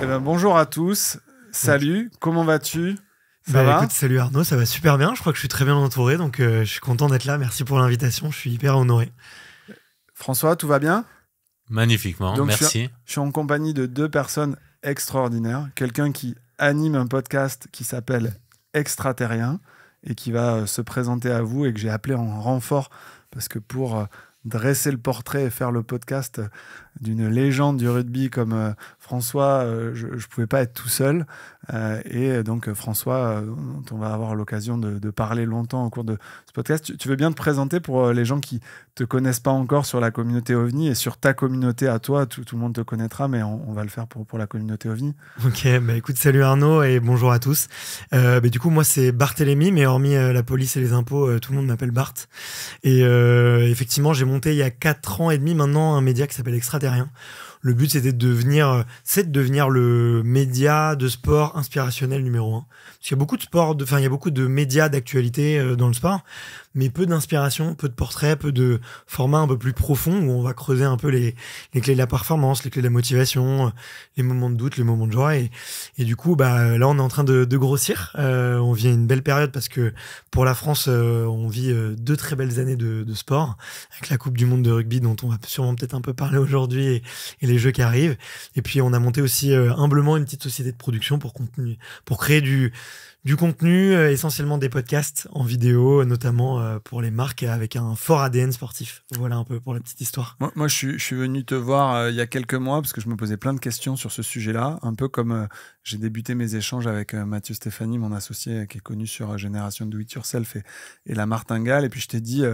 Eh ben, bonjour à tous, salut, comment vas-tu? Ça va? Écoute, salut Arnaud, ça va super bien, je crois que je suis très bien entouré, donc je suis content d'être là, merci pour l'invitation, je suis hyper honoré. François, tout va bien? Magnifiquement, Donc, merci. Je suis en compagnie de deux personnes extraordinaires, quelqu'un qui anime un podcast qui s'appelle Extraterrien et qui va se présenter à vous et que j'ai appelé en renfort parce que pour dresser le portrait et faire le podcast d'une légende du rugby comme François, je ne pouvais pas être tout seul. Et donc François, dont on va avoir l'occasion de parler longtemps au cours de ce podcast. Tu veux bien te présenter pour les gens qui te connaissent pas encore sur la communauté OVNI et sur ta communauté à toi, tout le monde te connaîtra, mais on va le faire pour la communauté OVNI. Ok, écoute, salut Arnaud et bonjour à tous. Du coup, moi c'est Barthélémy, mais hormis la police et les impôts, tout le monde m'appelle Bart. Et effectivement, j'ai monté il y a 4 ans et demi maintenant un média qui s'appelle Extraterrien. Le but, c'était de devenir le média de sport inspirationnel numéro 1. Parce qu'il y a beaucoup de sport, il y a beaucoup de médias d'actualité dans le sport, mais peu d'inspiration, peu de portraits, peu de formats un peu plus profonds où on va creuser un peu les clés de la performance, les clés de la motivation, les moments de doute, les moments de joie. Et du coup, là, on est en train de grossir. On vit une belle période parce que pour la France, on vit 2 très belles années de sport avec la Coupe du Monde de rugby dont on va sûrement peut-être un peu parler aujourd'hui et les jeux qui arrivent. Et puis, on a monté aussi humblement une petite société de production pour créer du contenu, essentiellement des podcasts en vidéo, notamment pour les marques avec un fort ADN sportif. Voilà un peu pour la petite histoire. Moi je suis venu te voir il y a quelques mois parce que je me posais plein de questions sur ce sujet-là, un peu comme j'ai débuté mes échanges avec Mathieu Stéphanie, mon associé qui est connu sur Génération Do It Yourself et la Martingale. Et puis je t'ai dit,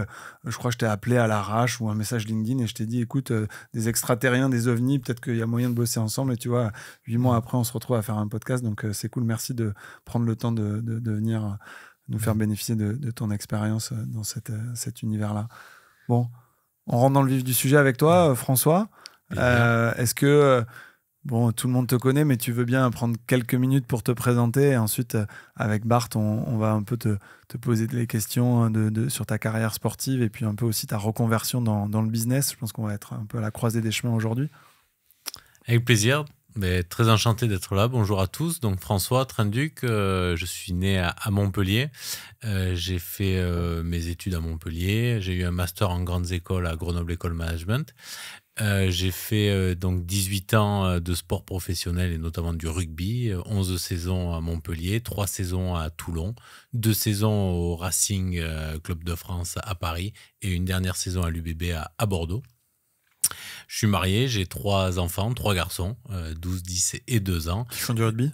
je crois que je t'ai appelé à l'arrache ou un message LinkedIn et je t'ai dit, écoute, des extraterriens, des ovnis, peut-être qu'il y a moyen de bosser ensemble. Et tu vois, 8 mois après, on se retrouve à faire un podcast. Donc c'est cool, merci de prendre le temps de venir nous faire bénéficier de ton expérience dans cet univers-là. Bon, on rentre dans le vif du sujet avec toi, François. Est-ce que, tout le monde te connaît, mais tu veux bien prendre quelques minutes pour te présenter et ensuite, avec Bart, on va un peu te poser des questions sur ta carrière sportive et puis un peu aussi ta reconversion dans le business. Je pense qu'on va être un peu à la croisée des chemins aujourd'hui. Avec plaisir. Mais très enchanté d'être là. Bonjour à tous. Donc François Trinduc, je suis né à Montpellier. J'ai fait mes études à Montpellier. J'ai eu un master en grandes écoles à Grenoble École Management. J'ai fait donc 18 ans de sport professionnel et notamment du rugby, 11 saisons à Montpellier, 3 saisons à Toulon, 2 saisons au Racing Club de France à Paris et une dernière saison à l'UBB à Bordeaux. Je suis marié, j'ai 3 enfants, 3 garçons, 12, 10 et 2 ans. Qui font du rugby?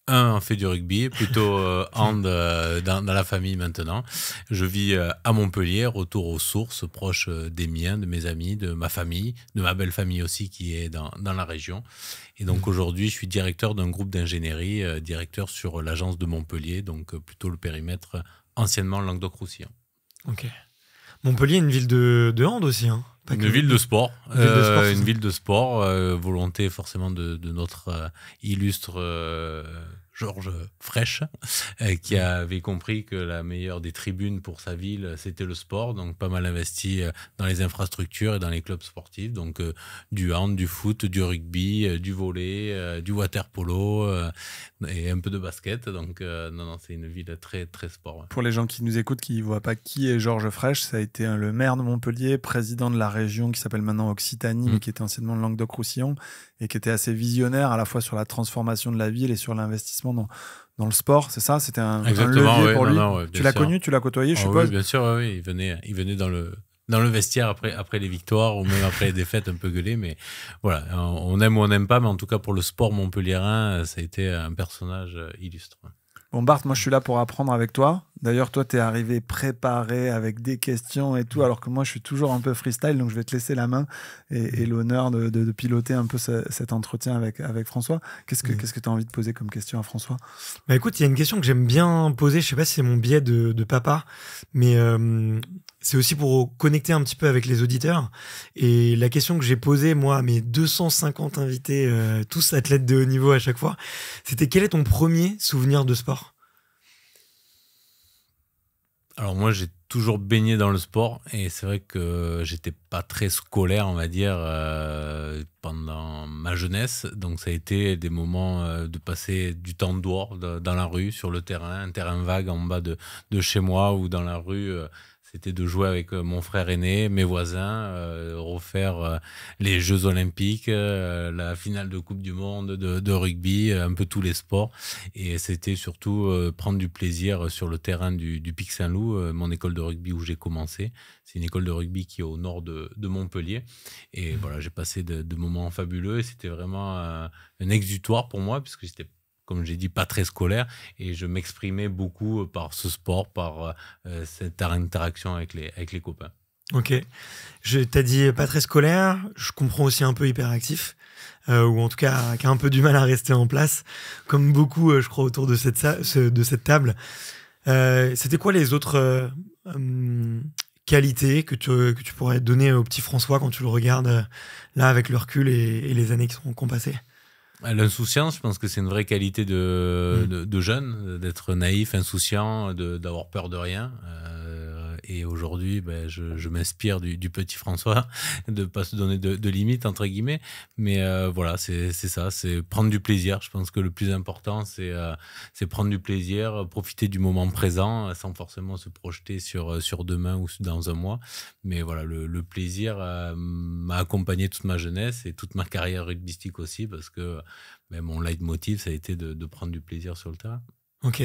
Un fait du rugby, plutôt hand dans la famille maintenant. Je vis à Montpellier, retour aux sources, proche des miens, de mes amis, de ma famille, de ma belle famille aussi qui est dans la région. Et donc aujourd'hui, je suis directeur d'un groupe d'ingénierie, directeur sur l'agence de Montpellier, donc plutôt le périmètre anciennement Languedoc-Roussillon. Ok. Montpellier, une ville de hand aussi, hein. Une ville de sport, une ville de sport, volonté forcément de notre illustre Georges Frêche, qui avait compris que la meilleure des tribunes pour sa ville, c'était le sport, donc pas mal investi dans les infrastructures et dans les clubs sportifs, donc du hand, du foot, du rugby, du volley, du water polo et un peu de basket, donc non, c'est une ville très, très sport. Ouais. Pour les gens qui nous écoutent, qui ne voient pas qui est Georges Frêche, ça a été le maire de Montpellier, président de la région qui s'appelle maintenant Occitanie, mais qui était anciennement le Languedoc-Roussillon, et qui était assez visionnaire à la fois sur la transformation de la ville et sur l'investissement dans le sport, c'est ça? C'était un levier pour lui. Tu l'as connu, tu l'as côtoyé, je suppose? Oui, bien sûr, oui. Il venait dans le vestiaire après les victoires ou même après les défaites un peu gueulées, mais voilà, on aime ou on n'aime pas, mais en tout cas pour le sport montpelliérain, ça a été un personnage illustre. Bon Bart, moi je suis là pour apprendre avec toi. D'ailleurs, toi, tu es arrivé préparé avec des questions et tout, alors que moi, je suis toujours un peu freestyle, donc je vais te laisser la main et l'honneur de piloter un peu cet entretien avec François. Qu'est-ce que tu as envie de poser comme question à François? Écoute, il y a une question que j'aime bien poser, je sais pas si c'est mon biais de papa, mais c'est aussi pour connecter un petit peu avec les auditeurs. Et la question que j'ai posée, moi, à mes 250 invités, tous athlètes de haut niveau à chaque fois, c'était quel est ton premier souvenir de sport? Alors moi, j'ai toujours baigné dans le sport et c'est vrai que j'étais pas très scolaire, on va dire, pendant ma jeunesse. Donc ça a été des moments de passer du temps dehors, dans la rue, sur le terrain, un terrain vague en bas de chez moi ou dans la rue. C'était de jouer avec mon frère aîné, mes voisins, refaire les Jeux Olympiques, la finale de Coupe du Monde, de rugby, un peu tous les sports. Et c'était surtout prendre du plaisir sur le terrain du Pic Saint-Loup, mon école de rugby où j'ai commencé. C'est une école de rugby qui est au nord de Montpellier. Et voilà, j'ai passé de moments fabuleux et c'était vraiment un exutoire pour moi puisque j'étais, comme j'ai dit, pas très scolaire et je m'exprimais beaucoup par ce sport, par cette interaction avec les copains. Ok. T'as dit pas très scolaire, je comprends aussi un peu hyperactif, ou en tout cas qui a un peu du mal à rester en place, comme beaucoup, je crois, autour de cette table. C'était quoi les autres qualités que tu pourrais donner au petit François quand tu le regardes là avec le recul et les années qui ont passé? L'insouciance, je pense que c'est une vraie qualité de jeune, d'être naïf, insouciant, d'avoir peur de rien. Et aujourd'hui, je m'inspire du petit François, de ne pas se donner de limites, entre guillemets. Mais voilà, c'est ça, c'est prendre du plaisir. Je pense que le plus important, c'est prendre du plaisir, profiter du moment présent, sans forcément se projeter sur demain ou dans un mois. Mais voilà, le plaisir m'a accompagné toute ma jeunesse et toute ma carrière rugbystique aussi, parce que mon leitmotiv, ça a été de prendre du plaisir sur le terrain. Ok.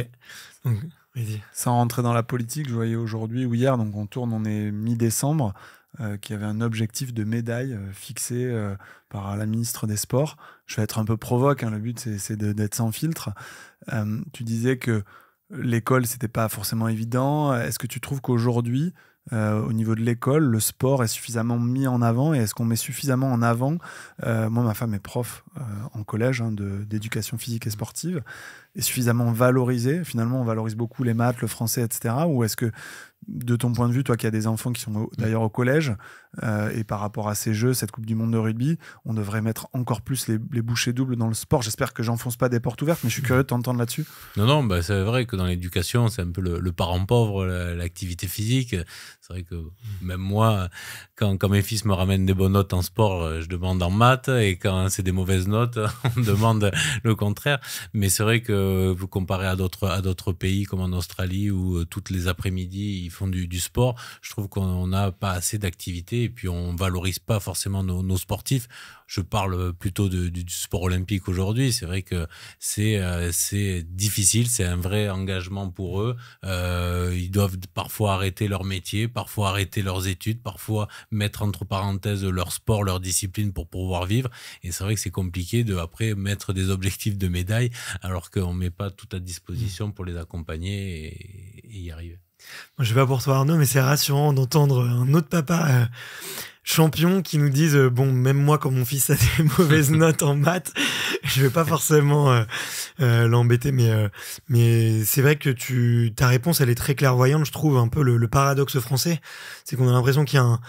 Donc, vas-y. Sans rentrer dans la politique, je voyais aujourd'hui ou hier, donc on est mi-décembre, qu'il y avait un objectif de médaille fixé par la ministre des Sports. Je vais être un peu provoque, hein, le but c'est d'être sans filtre. Tu disais que l'école, c'était pas forcément évident. Est-ce que tu trouves qu'aujourd'hui, au niveau de l'école, le sport est suffisamment mis en avant et est-ce qu'on met suffisamment en avant moi, ma femme est prof en collège d'éducation physique et sportive, est suffisamment valorisé. Finalement, on valorise beaucoup les maths, le français, etc. Ou est-ce que, de ton point de vue, toi qui as des enfants qui sont d'ailleurs au collège, et par rapport à ces jeux, cette Coupe du Monde de rugby, on devrait mettre encore plus les bouchées doubles dans le sport? J'espère que j'enfonce pas des portes ouvertes, mais je suis curieux de t'entendre là-dessus. Non, c'est vrai que dans l'éducation, c'est un peu le parent pauvre, l'activité physique. C'est vrai que même moi, quand mes fils me ramènent des bonnes notes en sport, je demande en maths, et quand c'est des mauvaises notes, on demande le contraire. Mais c'est vrai que vous comparez à d'autres pays comme en Australie où toutes les après-midi ils font du sport, je trouve qu'on n'a pas assez d'activités et puis on valorise pas forcément nos sportifs. Je parle plutôt du sport olympique aujourd'hui. C'est vrai que c'est difficile, c'est un vrai engagement pour eux. Ils doivent parfois arrêter leur métier, parfois arrêter leurs études, parfois mettre entre parenthèses leur sport, leur discipline pour pouvoir vivre. Et c'est vrai que c'est compliqué de après mettre des objectifs de médaille alors qu'on met pas tout à disposition pour les accompagner et y arriver. Moi, je sais pas pour toi Arnaud, mais c'est rassurant d'entendre un autre papa champion qui nous dise bon, même moi quand mon fils a des mauvaises notes en maths, je vais pas forcément l'embêter, mais c'est vrai que ta réponse elle est très clairvoyante. Je trouve un peu le paradoxe français, c'est qu'on a l'impression qu'il y a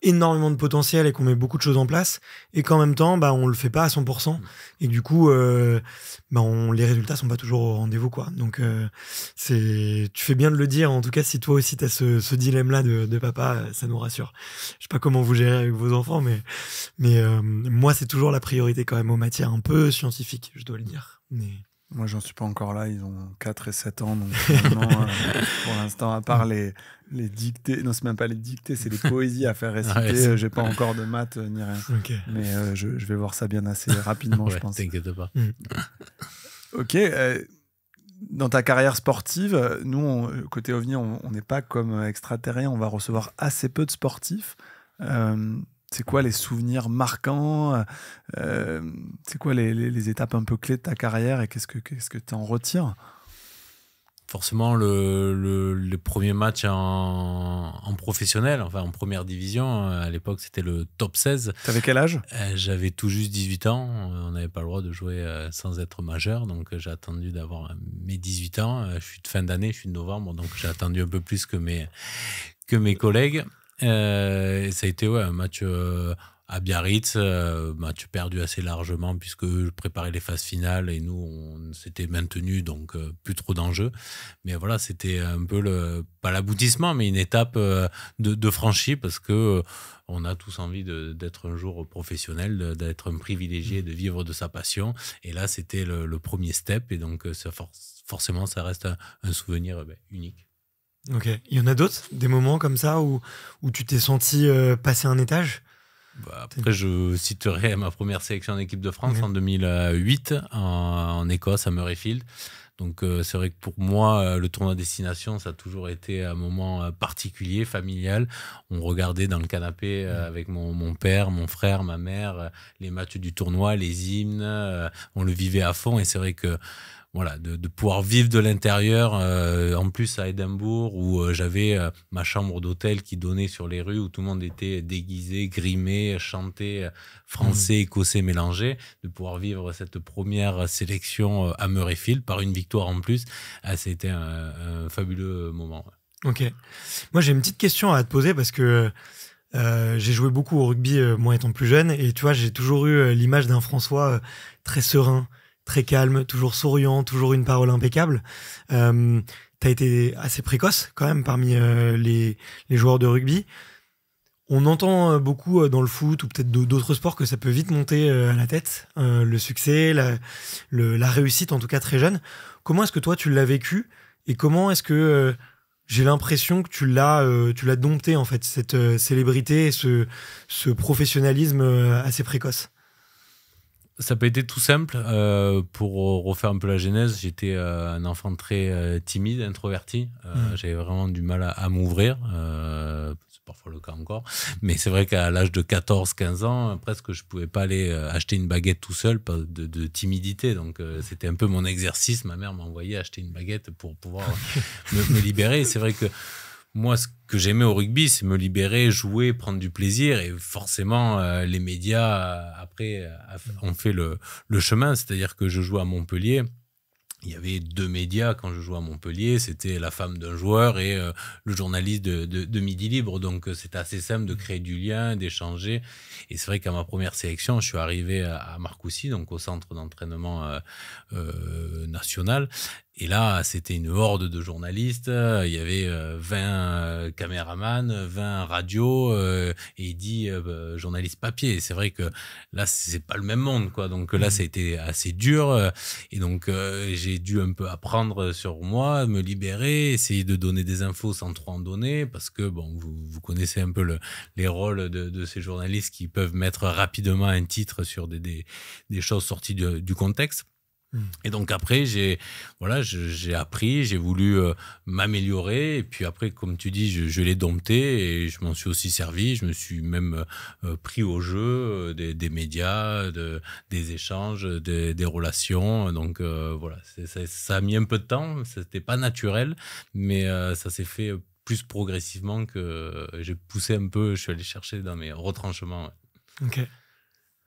énormément de potentiel et qu'on met beaucoup de choses en place et qu'en même temps on le fait pas à 100% et du coup les résultats sont pas toujours au rendez-vous, quoi. Donc tu fais bien de le dire. En tout cas, si toi aussi t'as ce dilemme là de papa, ça nous rassure. Je sais pas comment vous gérez avec vos enfants, mais moi c'est toujours la priorité quand même aux matières un peu scientifiques, je dois le dire. Mais moi, j'en suis pas encore là. Ils ont 4 et 7 ans. Donc, finalement, pour l'instant, à part les dictées, non, c'est même pas les dictées, c'est les poésies à faire réciter. J'ai pas encore de maths ni rien. Okay. Mais je vais voir ça bien assez rapidement, je pense. T'inquiète pas. Ok. Dans ta carrière sportive, nous, côté OVNI, on n'est pas comme extraterrien. On va recevoir assez peu de sportifs. C'est quoi les souvenirs marquants? C'est quoi les étapes un peu clés de ta carrière et qu'est-ce que tu en retires? Forcément, le premier match en professionnel, enfin en première division, à l'époque c'était le top 16. T'avais quel âge? J'avais tout juste 18 ans, on n'avait pas le droit de jouer sans être majeur, donc j'ai attendu d'avoir mes 18 ans. Je suis de fin d'année, je suis de novembre, donc j'ai attendu un peu plus que mes collègues. Et ça a été un match À Biarritz, tu perdu assez largement puisque je préparais les phases finales et nous, on s'était maintenus, donc plus trop d'enjeux. Mais voilà, c'était un peu, pas l'aboutissement, mais une étape de franchie parce que on a tous envie d'être un jour professionnel, d'être un privilégié, de vivre de sa passion. Et là, c'était le premier step et donc forcément, ça reste un souvenir unique. Ok. Il y en a d'autres, des moments comme ça où tu t'es senti passer un étage? Après, je citerai ma première sélection en équipe de France en 2008 en Écosse, à Murrayfield. Donc, c'est vrai que pour moi, le tournoi destination, ça a toujours été un moment particulier, familial. On regardait dans le canapé avec mon père, mon frère, ma mère, les matchs du tournoi, les hymnes. On le vivait à fond et c'est vrai que voilà, de pouvoir vivre de l'intérieur, en plus à Édimbourg, où j'avais ma chambre d'hôtel qui donnait sur les rues, où tout le monde était déguisé, grimé, chantait français, écossais mélangés, de pouvoir vivre cette première sélection à Murrayfield par une victoire en plus, c'était un fabuleux moment. Ok. Moi, j'ai une petite question à te poser parce que j'ai joué beaucoup au rugby, moi étant plus jeune, et tu vois, j'ai toujours eu l'image d'un François très serein, très calme, toujours souriant, toujours une parole impeccable. T'as été assez précoce quand même parmi les joueurs de rugby. On entend beaucoup dans le foot ou peut-être d'autres sports que ça peut vite monter à la tête, le succès, la réussite en tout cas très jeune. Comment est-ce que toi tu l'as vécu et comment est-ce que j'ai l'impression que tu l'as dompté en fait, cette célébrité et ce professionnalisme assez précoce? Ça n'a pas été tout simple. Pour refaire un peu la genèse, j'étais un enfant très timide, introverti. J'avais vraiment du mal à m'ouvrir. C'est parfois le cas encore. Mais c'est vrai qu'à l'âge de 14-15 ans, presque je ne pouvais pas aller acheter une baguette tout seul de timidité. Donc c'était un peu mon exercice. Ma mère m'a envoyé acheter une baguette pour pouvoir me libérer. Et c'est vrai que moi, ce que j'aimais au rugby, c'est me libérer, jouer, prendre du plaisir. Et forcément, les médias, après, ont fait le chemin. C'est-à-dire que je jouais à Montpellier. Il y avait 2 médias quand je jouais à Montpellier. C'était la femme d'un joueur et le journaliste de Midi Libre. Donc, c'était assez simple de créer du lien, d'échanger. Et c'est vrai qu'à ma première sélection, je suis arrivé à Marcoussis, donc au centre d'entraînement national. Et là, c'était une horde de journalistes. Il y avait 20 caméramans, 20 radios et il dit journaliste papier. Et c'est vrai que là, c'est pas le même monde, quoi. Donc là, ça a été assez dur. Et donc, j'ai dû un peu apprendre sur moi, me libérer, essayer de donner des infos sans trop en donner. Parce que, bon, vous connaissez un peu les rôles de ces journalistes qui peuvent mettre rapidement un titre sur des choses sorties du contexte. Et donc après, j'ai appris, j'ai voulu m'améliorer. Et puis après, comme tu dis, je l'ai dompté et je m'en suis aussi servi. Je me suis même pris au jeu des médias, des échanges, des relations. Donc voilà, ça a mis un peu de temps. C'était pas naturel, mais ça s'est fait plus progressivement que j'ai poussé un peu. Je suis allé chercher dans mes retranchements. Ouais. Ok.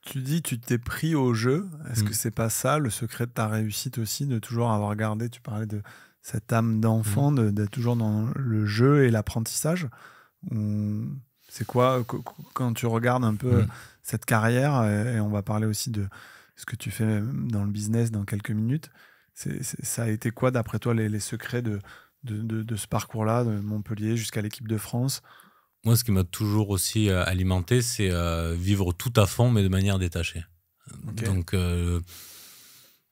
Tu dis tu t'es pris au jeu. Est-ce que c'est pas ça le secret de ta réussite aussi, de toujours avoir gardé, tu parlais de cette âme d'enfant, d'être toujours dans le jeu et l'apprentissage? C'est quoi quand tu regardes un peu cette carrière, et on va parler aussi de ce que tu fais dans le business dans quelques minutes, ça a été quoi d'après toi les secrets de ce parcours-là, de Montpellier jusqu'à l'équipe de France? Moi, ce qui m'a toujours aussi alimenté, c'est vivre tout à fond, mais de manière détachée. Okay. Donc,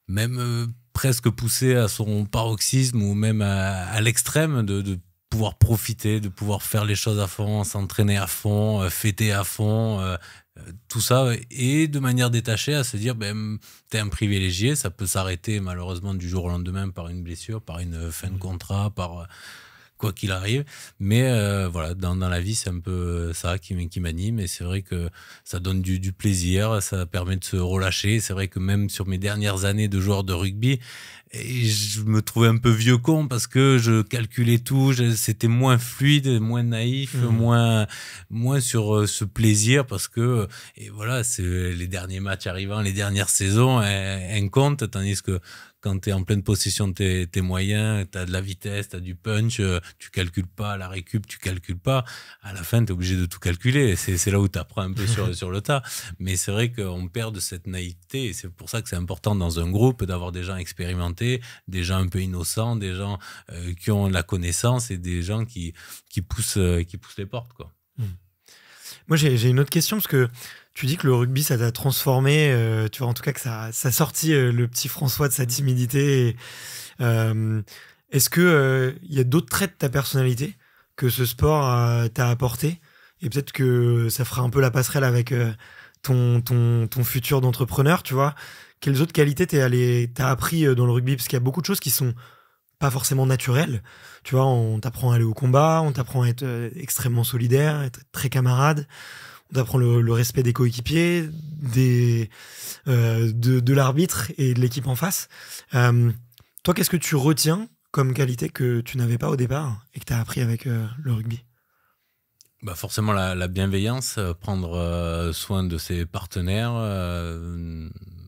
même presque poussé à son paroxysme ou même à l'extrême de pouvoir profiter, de pouvoir faire les choses à fond, s'entraîner à fond, fêter à fond, tout ça, et de manière détachée à se dire, t'es un privilégié, ça peut s'arrêter malheureusement du jour au lendemain par une blessure, par une fin de contrat, par... quoi qu'il arrive, mais voilà, dans la vie, c'est un peu ça qui m'anime, et c'est vrai que ça donne du plaisir, ça permet de se relâcher. C'est vrai que même sur mes dernières années de joueur de rugby, Et je me trouvais un peu vieux con parce que je calculais tout, c'était moins fluide, moins naïf, moins sur ce plaisir parce que, et voilà, c'est les derniers matchs arrivant, les dernières saisons, elles comptent, tandis que quand tu es en pleine possession de tes moyens, tu as de la vitesse, tu as du punch, tu calcules pas la récup, tu calcules pas. À la fin, tu es obligé de tout calculer. C'est là où tu apprends un peu sur le tas. Mais c'est vrai qu'on perd de cette naïveté et c'est pour ça que c'est important dans un groupe d'avoir des gens expérimentés, des gens un peu innocents, des gens qui ont la connaissance et des gens qui poussent les portes, quoi. Moi, j'ai une autre question parce que tu dis que le rugby, ça t'a transformé, tu vois, en tout cas que ça a sorti le petit François de sa timidité. Est-ce que il y a d'autres traits de ta personnalité que ce sport t'a apporté? Et peut-être que ça fera un peu la passerelle avec ton futur d'entrepreneur, tu vois. Quelles autres qualités t'as appris dans le rugby? Parce qu'il y a beaucoup de choses qui sont pas forcément naturelles. Tu vois, on t'apprend à aller au combat, on t'apprend à être extrêmement solidaire, être très camarade. On t'apprend le respect des coéquipiers, de l'arbitre et de l'équipe en face. Toi, qu'est-ce que tu retiens comme qualité que tu n'avais pas au départ et que tu as appris avec le rugby? Bah forcément la bienveillance, prendre soin de ses partenaires,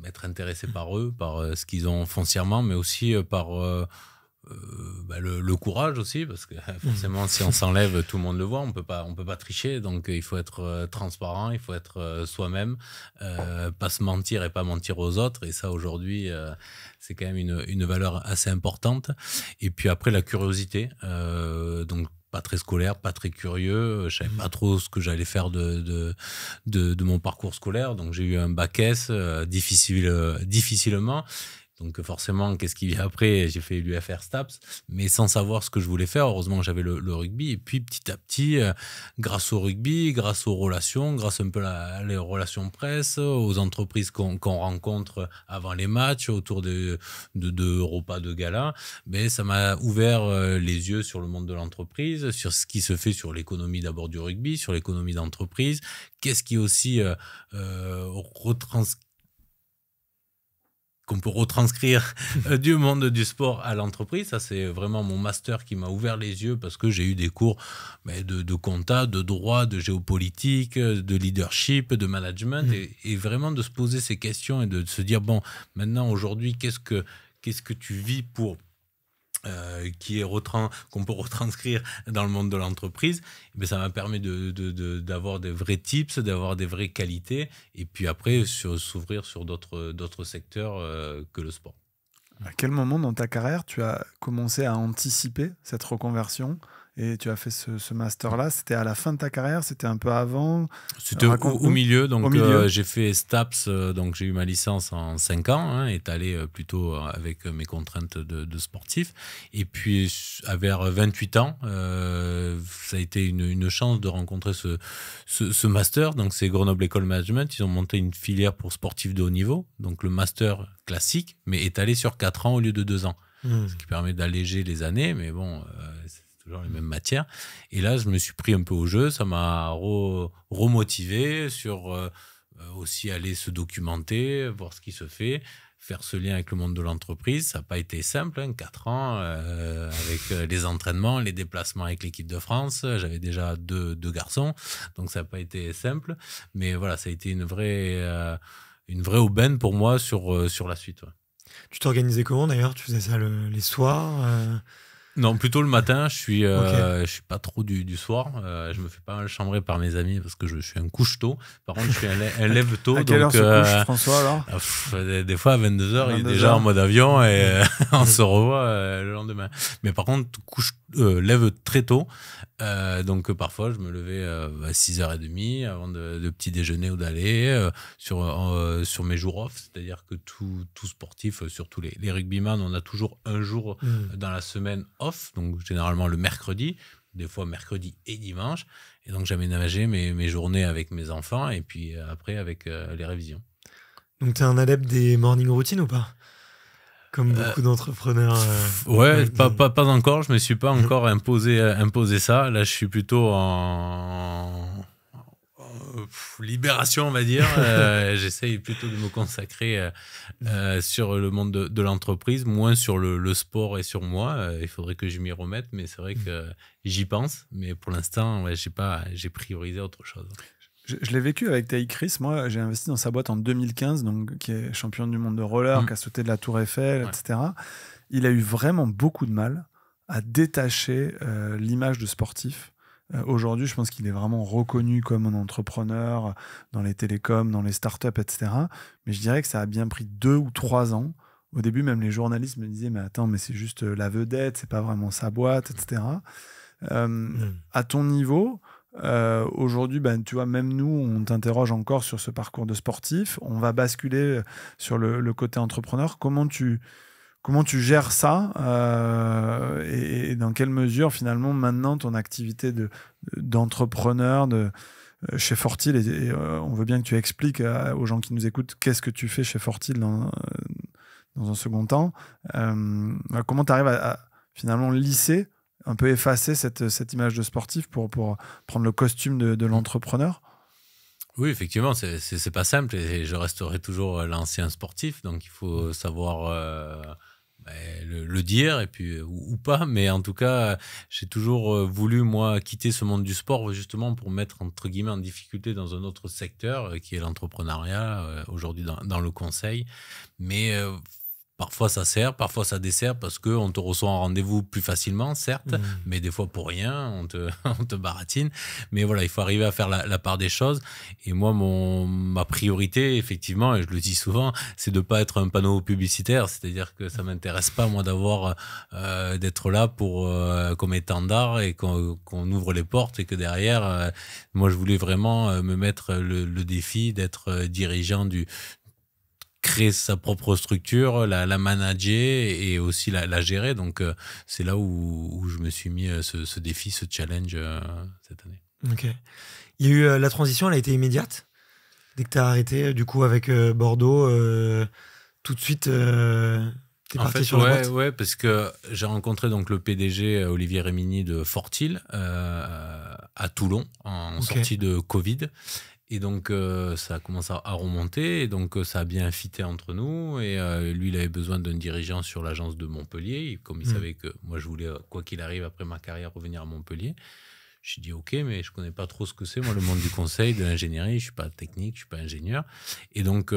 être intéressé par eux, par ce qu'ils ont foncièrement, mais aussi par le courage aussi, parce que forcément si on s'enlève, tout le monde le voit, on peut pas tricher, donc il faut être transparent, il faut être soi-même, pas se mentir et pas mentir aux autres, et ça aujourd'hui c'est quand même une valeur assez importante. Et puis après la curiosité, donc pas très scolaire, pas très curieux, je savais pas trop ce que j'allais faire de mon parcours scolaire, donc j'ai eu un bac S difficilement. Donc forcément, qu'est-ce qui vient après? J'ai fait l'UFR STAPS, mais sans savoir ce que je voulais faire. Heureusement que j'avais le rugby. Et puis petit à petit, grâce au rugby, grâce aux relations, grâce un peu les relations presse, aux entreprises qu'on rencontre avant les matchs, autour de repas de gala, ben, ça m'a ouvert les yeux sur le monde de l'entreprise, sur ce qui se fait sur l'économie d'abord du rugby, sur l'économie d'entreprise. Qu'est-ce qui est aussi qu'on peut retranscrire du monde du sport à l'entreprise. Ça, c'est vraiment mon master qui m'a ouvert les yeux parce que j'ai eu des cours de compta, de droit, de géopolitique, de leadership, de management et vraiment de se poser ces questions et de se dire, bon, maintenant, aujourd'hui, qu'est-ce que tu vis pour... qu'on peut retranscrire dans le monde de l'entreprise, mais ça m'a permis d'avoir des vrais tips, d'avoir des vraies qualités, et puis après s'ouvrir sur d'autres secteurs que le sport. À quel moment dans ta carrière tu as commencé à anticiper cette reconversion et tu as fait ce master-là? C'était à la fin de ta carrière? C'était un peu avant? C'était au milieu. Donc, j'ai fait STAPS, donc j'ai eu ma licence en 5 ans, étalée plutôt avec mes contraintes de sportif. Et puis, vers 28 ans, ça a été une chance de rencontrer ce master. Donc, c'est Grenoble École Management. Ils ont monté une filière pour sportifs de haut niveau. Donc, le master classique, mais étalé sur 4 ans au lieu de 2 ans. Ce qui permet d'alléger les années, mais bon... toujours les mêmes matières. Et là, je me suis pris un peu au jeu. Ça m'a remotivé sur aussi aller se documenter, voir ce qui se fait, faire ce lien avec le monde de l'entreprise. Ça n'a pas été simple, 4 ans, avec les entraînements, les déplacements avec l'équipe de France. J'avais déjà deux garçons, donc ça n'a pas été simple. Mais voilà, ça a été une vraie aubaine pour moi sur la suite. Ouais. Tu t'organisais comment d'ailleurs? Tu faisais ça les soirs Non, plutôt le matin. Je suis pas trop du soir. Je me fais pas mal chambrer par mes amis parce que je suis un couche-tôt. Par contre, je suis un lève-tôt. À quelle heure se couche François alors? Des fois à 22h, il est déjà en mode avion et on se revoit le lendemain. Mais par contre, lève très tôt. Donc parfois, je me levais à 6h30 avant de petit déjeuner ou d'aller sur mes jours off. C'est-à-dire que tout sportif, surtout les rugbyman, on a toujours un jour dans la semaine off, donc généralement le mercredi, des fois mercredi et dimanche, et donc j'aménageais mes journées avec mes enfants et puis après avec les révisions. Donc tu es un adepte des morning routines ou pas? Comme beaucoup d'entrepreneurs. Ouais, pas encore, je me suis pas encore imposé ça. Là, je suis plutôt libération, on va dire. J'essaye plutôt de me consacrer sur le monde de l'entreprise, moins sur le sport et sur moi. Il faudrait que je m'y remette, mais c'est vrai que j'y pense. Mais pour l'instant, j'ai priorisé autre chose. Je l'ai vécu avec Taï Chris. Moi, j'ai investi dans sa boîte en 2015, donc, qui est champion du monde de roller, qui a sauté de la Tour Eiffel, etc. Il a eu vraiment beaucoup de mal à détacher l'image de sportif. Aujourd'hui, je pense qu'il est vraiment reconnu comme un entrepreneur dans les télécoms, dans les startups, etc. Mais je dirais que ça a bien pris 2 ou 3 ans. Au début, même les journalistes me disaient « Mais attends, mais c'est juste la vedette, c'est pas vraiment sa boîte, etc. » À ton niveau, aujourd'hui, tu vois, même nous, on t'interroge encore sur ce parcours de sportif. On va basculer sur le côté entrepreneur. Comment tu gères ça et dans quelle mesure, finalement, maintenant, ton activité d'entrepreneur chez Fortil, et on veut bien que tu expliques aux gens qui nous écoutent qu'est-ce que tu fais chez Fortil dans un second temps. Comment tu arrives à finalement lisser, un peu effacer cette image de sportif pour prendre le costume de l'entrepreneur? Oui, effectivement, c'est pas simple et je resterai toujours l'ancien sportif, donc il faut savoir le dire et puis ou pas, mais en tout cas j'ai toujours voulu moi quitter ce monde du sport justement pour mettre entre guillemets en difficulté dans un autre secteur qui est l'entrepreneuriat aujourd'hui dans le conseil, mais parfois ça sert, parfois ça dessert parce qu'on te reçoit en rendez-vous plus facilement, certes, mais des fois pour rien, on te baratine. Mais voilà, il faut arriver à faire la part des choses. Et moi, ma priorité, effectivement, et je le dis souvent, c'est de ne pas être un panneau publicitaire. C'est-à-dire que ça ne m'intéresse pas, moi, d'être là comme étendard et qu'on ouvre les portes et que derrière, moi, je voulais vraiment me mettre le défi d'être dirigeant créer sa propre structure, la manager et aussi la gérer. Donc, c'est là où je me suis mis ce défi, ce challenge cette année. Ok. Il y a eu la transition, elle a été immédiate. Dès que tu as arrêté, du coup, avec Bordeaux, tout de suite, t'es parti sur la boîte. Ouais, parce que j'ai rencontré donc le PDG Olivier Rémini de Fortil à Toulon en sortie de Covid. Et donc, ça a commencé à remonter. Et donc, ça a bien fité entre nous. Et lui, il avait besoin d'un dirigeant sur l'agence de Montpellier. Comme il savait que moi, je voulais, quoi qu'il arrive, après ma carrière, revenir à Montpellier. J'ai dit OK, mais je ne connais pas trop ce que c'est, moi, le monde du conseil, de l'ingénierie. Je ne suis pas technique, je ne suis pas ingénieur. Et donc,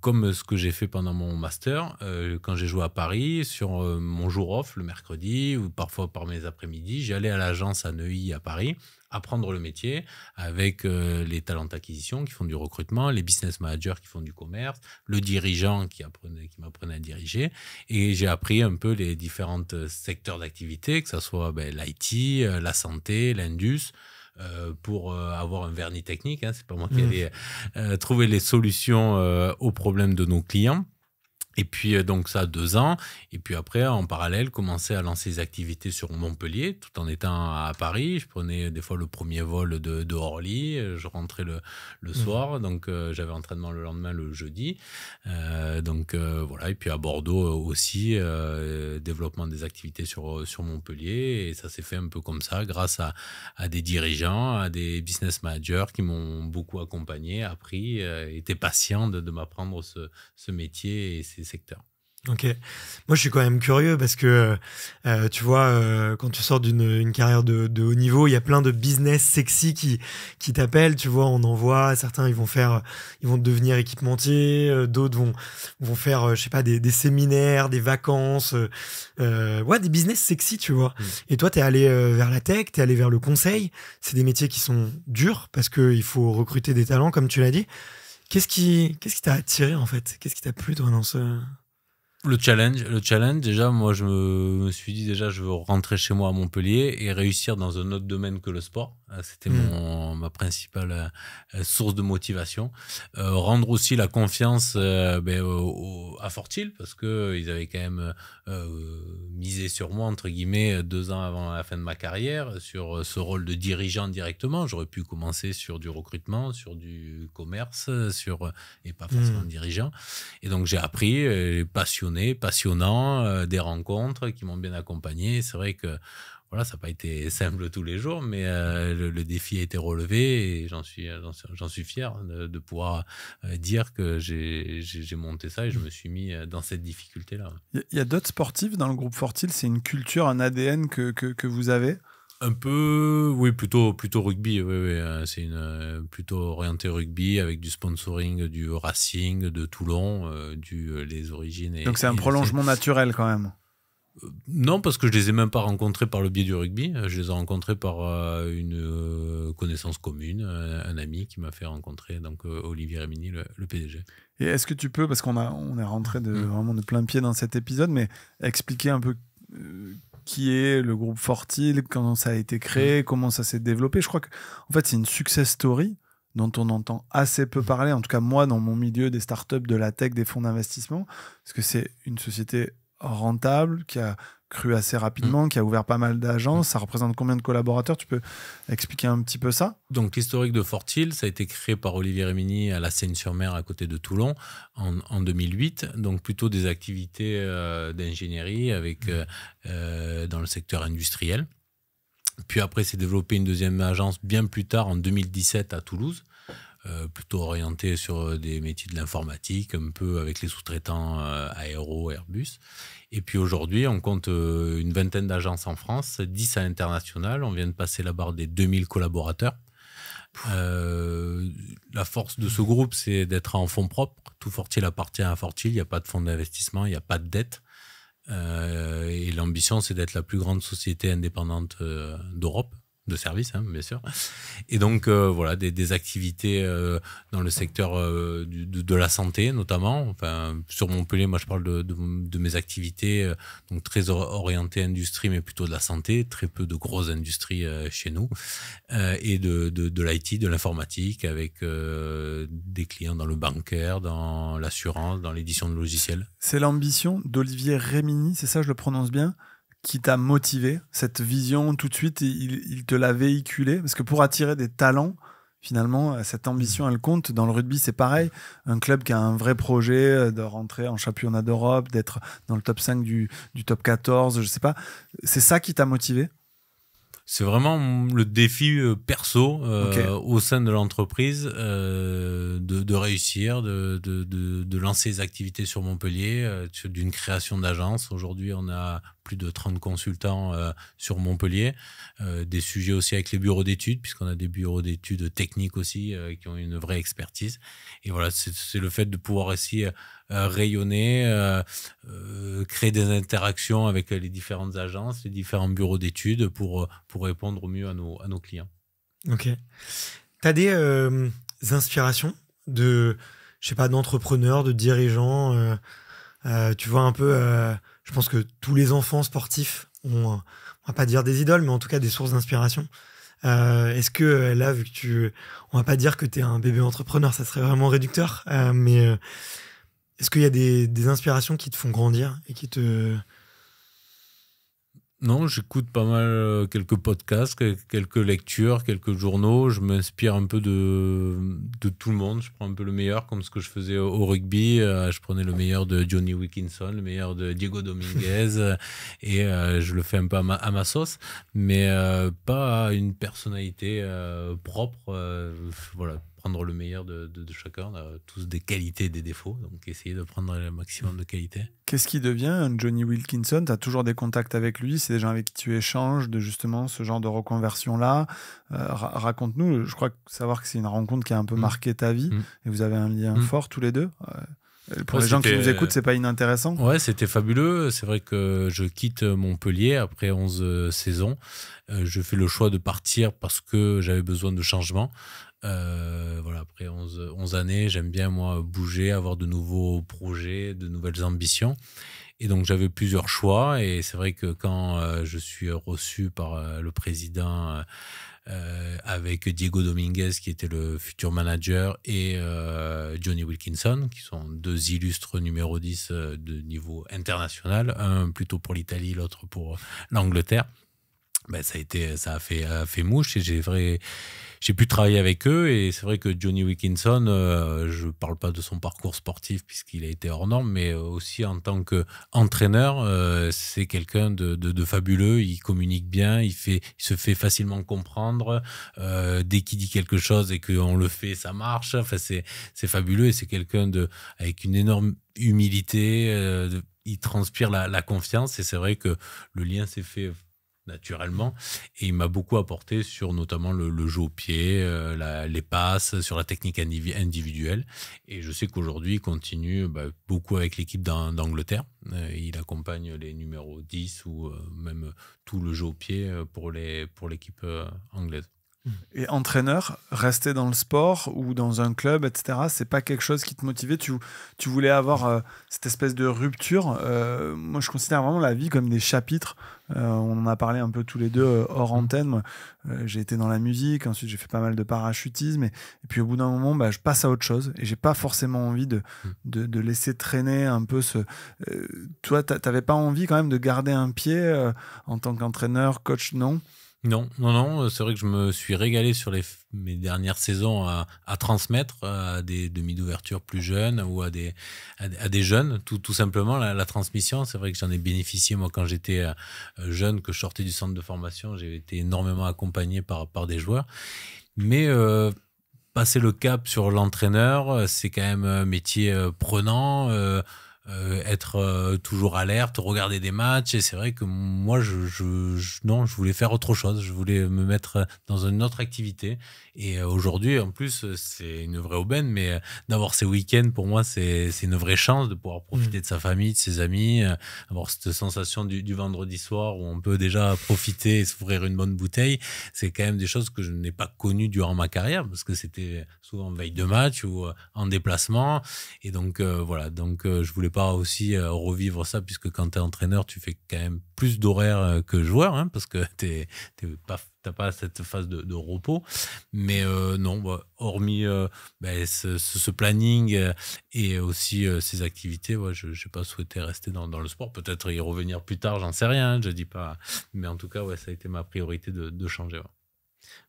comme ce que j'ai fait pendant mon master, quand j'ai joué à Paris, sur mon jour off, le mercredi, ou parfois par mes après-midi, j'allais à l'agence à Neuilly, à Paris, apprendre le métier avec les talents d'acquisition qui font du recrutement, les business managers qui font du commerce, le dirigeant qui m'apprenait à diriger. Et j'ai appris un peu les différents secteurs d'activité, que ce soit l'IT, la santé, l'indus, pour avoir un vernis technique. C'est pas moi qui allais trouver les solutions aux problèmes de nos clients. Et puis, donc ça, 2 ans. Et puis après, en parallèle, commencer à lancer des activités sur Montpellier, tout en étant à Paris. Je prenais des fois le premier vol de Orly. Je rentrais le soir. Donc, j'avais entraînement le lendemain, le jeudi. Voilà. Et puis à Bordeaux aussi, développement des activités sur Montpellier. Et ça s'est fait un peu comme ça, grâce à des dirigeants, à des business managers qui m'ont beaucoup accompagné, appris, étaient patients de m'apprendre ce métier et ces secteurs. Ok. Moi, je suis quand même curieux parce que, tu vois, quand tu sors d'une carrière de haut niveau, il y a plein de business sexy qui t'appellent. Tu vois, on en voit. Certains, ils vont devenir équipementiers. D'autres vont faire, je sais pas, des séminaires, des vacances. Des business sexy, tu vois. Et toi, t'es allé vers la tech, t'es allé vers le conseil. C'est des métiers qui sont durs parce qu'il faut recruter des talents, comme tu l'as dit. Qu'est-ce qui t'a attiré, en fait? Qu'est-ce qui t'a plu, toi, dans ce... Le challenge, déjà, moi, je me suis dit, déjà, je veux rentrer chez moi à Montpellier et réussir dans un autre domaine que le sport. C'était ma principale source de motivation. Rendre aussi la confiance à Fortil, parce qu'ils avaient quand même misé sur moi, entre guillemets, 2 ans avant la fin de ma carrière, sur ce rôle de dirigeant directement. J'aurais pu commencer sur du recrutement, sur du commerce, et pas forcément dirigeant. Et donc, j'ai appris, passionnant, des rencontres qui m'ont bien accompagné. C'est vrai que voilà, ça n'a pas été simple tous les jours, mais le défi a été relevé et j'en suis fier de pouvoir dire que j'ai monté ça et je me suis mis dans cette difficulté-là. Il y a d'autres sportifs dans le groupe Fortil, c'est une culture, un ADN que vous avez? Un peu, oui, plutôt rugby. Oui. C'est plutôt orienté rugby avec du sponsoring du Racing de Toulon, les origines. Donc c'est un prolongement naturel quand même. Non, parce que je les ai même pas rencontrés par le biais du rugby. Je les ai rencontrés par une connaissance commune, un ami qui m'a fait rencontrer donc Olivier Rémini, le PDG. Et est-ce que tu peux, parce on est rentré vraiment de plein pied dans cet épisode, mais expliquer un peu qui est le groupe Fortil, comment ça a été créé, comment ça s'est développé. Je crois que en fait c'est une success story dont on entend assez peu parler, en tout cas moi dans mon milieu des startups, de la tech, des fonds d'investissement, parce que c'est une société rentable, qui a cru assez rapidement, qui a ouvert pas mal d'agences. Ça représente combien de collaborateurs? Tu peux expliquer un petit peu ça? Donc l'historique de Fortil, ça a été créé par Olivier Rémini à la Seine-sur-Mer à côté de Toulon en 2008. Donc plutôt des activités d'ingénierie avec dans le secteur industriel. Puis après, s'est développé une deuxième agence bien plus tard en 2017 à Toulouse. Plutôt orienté sur des métiers de l'informatique, un peu avec les sous-traitants Aéro, Airbus. Et puis aujourd'hui, on compte une vingtaine d'agences en France, 10 à l'international. On vient de passer la barre des 2000 collaborateurs. La force de ce groupe, c'est d'être en fonds propres. Tout Fortil appartient à Fortil. Il n'y a pas de fonds d'investissement, il n'y a pas de dette. Et l'ambition, c'est d'être la plus grande société indépendante d'Europe. De services, hein, bien sûr. Et donc, voilà, des activités dans le secteur de la santé, notamment. Enfin, sur Montpellier, moi, je parle de mes activités, donc très orientées industrie, mais plutôt de la santé. Très peu de grosses industries chez nous. Et de l'IT, de l'informatique, avec des clients dans le bancaire, dans l'assurance, dans l'édition de logiciels. C'est l'ambition d'Olivier Rémini, c'est ça, je le prononce bien, qui t'a motivé, cette vision tout de suite, il te l'a véhiculé, parce que pour attirer des talents, finalement, cette ambition, elle compte. Dans le rugby, c'est pareil. Un club qui a un vrai projet de rentrer en championnat d'Europe, d'être dans le top 5 du top 14, je sais pas. C'est ça qui t'a motivé? C'est vraiment le défi perso au sein de l'entreprise de réussir, de lancer les activités sur Montpellier, d'une création d'agence. Aujourd'hui, on a plus de 30 consultants sur Montpellier. Des sujets aussi avec les bureaux d'études, puisqu'on a des bureaux d'études techniques aussi qui ont une vraie expertise. Et voilà, c'est le fait de pouvoir aussi rayonner, créer des interactions avec les différentes agences, les différents bureaux d'études pour répondre au mieux à nos clients. Ok. Tu as des inspirations je sais pas, d'entrepreneurs, de dirigeants tu vois un peu, je pense que tous les enfants sportifs ont, on va pas dire des idoles, mais en tout cas des sources d'inspiration. Est-ce que là, vu que on va pas dire que tu es un bébé entrepreneur, ça serait vraiment réducteur, mais est-ce qu'il y a des inspirations qui te font grandir et qui te... Non, j'écoute pas mal quelques podcasts, quelques lectures, quelques journaux. Je m'inspire un peu de tout le monde. Je prends un peu le meilleur, comme ce que je faisais au rugby. Je prenais le meilleur de Johnny Wilkinson, le meilleur de Diego Dominguez, et je le fais un peu à ma sauce, mais pas une personnalité propre. Voilà, prendre le meilleur de chacun. On a tous des qualités et des défauts, donc essayer de prendre le maximum de qualités. Qu'est-ce qui devient un Johnny Wilkinson? Tu as toujours des contacts avec lui? C'est des gens avec qui tu échanges de justement ce genre de reconversion-là? Raconte-nous. Je crois savoir que c'est une rencontre qui a un peu marqué ta vie et vous avez un lien fort tous les deux. Pour les gens qui nous écoutent, c'est pas inintéressant. Ouais, c'était fabuleux. C'est vrai que je quitte Montpellier après 11 saisons. Je fais le choix de partir parce que j'avais besoin de changement. Voilà, après 11 années, j'aime bien moi bouger, avoir de nouveaux projets, de nouvelles ambitions. Et donc j'avais plusieurs choix. Et c'est vrai que quand je suis reçu par le président avec Diego Dominguez qui était le futur manager et Johnny Wilkinson qui sont deux illustres numéro 10 de niveau international, un plutôt pour l'Italie, l'autre pour l'Angleterre. ben, ça a fait mouche et j'ai pu travailler avec eux. Et c'est vrai que Johnny Wilkinson, je ne parle pas de son parcours sportif puisqu'il a été hors norme, mais aussi en tant qu'entraîneur, c'est quelqu'un de fabuleux. Il communique bien, il se fait facilement comprendre. Dès qu'il dit quelque chose et qu'on le fait, ça marche. Enfin, c'est fabuleux et c'est quelqu'un avec une énorme humilité. Il transpire la confiance et c'est vrai que le lien s'est fait naturellement, et il m'a beaucoup apporté sur notamment le jeu au pied, les passes, sur la technique individuelle, et je sais qu'aujourd'hui il continue beaucoup avec l'équipe d'Angleterre. Il accompagne les numéros 10 ou même tout le jeu au pied pour l'équipe anglaise. Et entraîneur, rester dans le sport ou dans un club, etc., c'est pas quelque chose qui te motivait? Tu voulais avoir cette espèce de rupture. Moi, je considère vraiment la vie comme des chapitres. On en a parlé un peu tous les deux hors antenne. Moi, j'ai été dans la musique, ensuite j'ai fait pas mal de parachutisme, et puis au bout d'un moment, je passe à autre chose et j'ai pas forcément envie de laisser traîner un peu ce. Toi, t'avais pas envie quand même de garder un pied en tant qu'entraîneur, coach, non? Non, c'est vrai que je me suis régalé sur mes dernières saisons à transmettre à des demi d'ouverture plus jeunes ou à des jeunes, tout simplement la transmission. C'est vrai que j'en ai bénéficié moi quand j'étais jeune, que je sortais du centre de formation, j'ai été énormément accompagné par des joueurs. Mais passer le cap sur l'entraîneur, c'est quand même un métier prenant. Être toujours alerte, regarder des matchs, et c'est vrai que moi non, je voulais faire autre chose, je voulais me mettre dans une autre activité, et aujourd'hui en plus c'est une vraie aubaine, mais d'avoir ces week-ends pour moi c'est une vraie chance de pouvoir profiter de sa famille, de ses amis, avoir cette sensation du vendredi soir où on peut déjà profiter et s'ouvrir une bonne bouteille. C'est quand même des choses que je n'ai pas connues durant ma carrière parce que c'était souvent veille de match ou en déplacement, et donc voilà, donc je voulais pas aussi revivre ça, puisque quand tu es entraîneur, tu fais quand même plus d'horaires que joueur, hein, parce que t'as pas cette phase de repos. Mais non, hormis ce planning et aussi ces activités, je n'ai pas souhaité rester dans le sport. Peut-être y revenir plus tard, j'en sais rien, je dis pas. Mais en tout cas, ça a été ma priorité de changer. Ouais.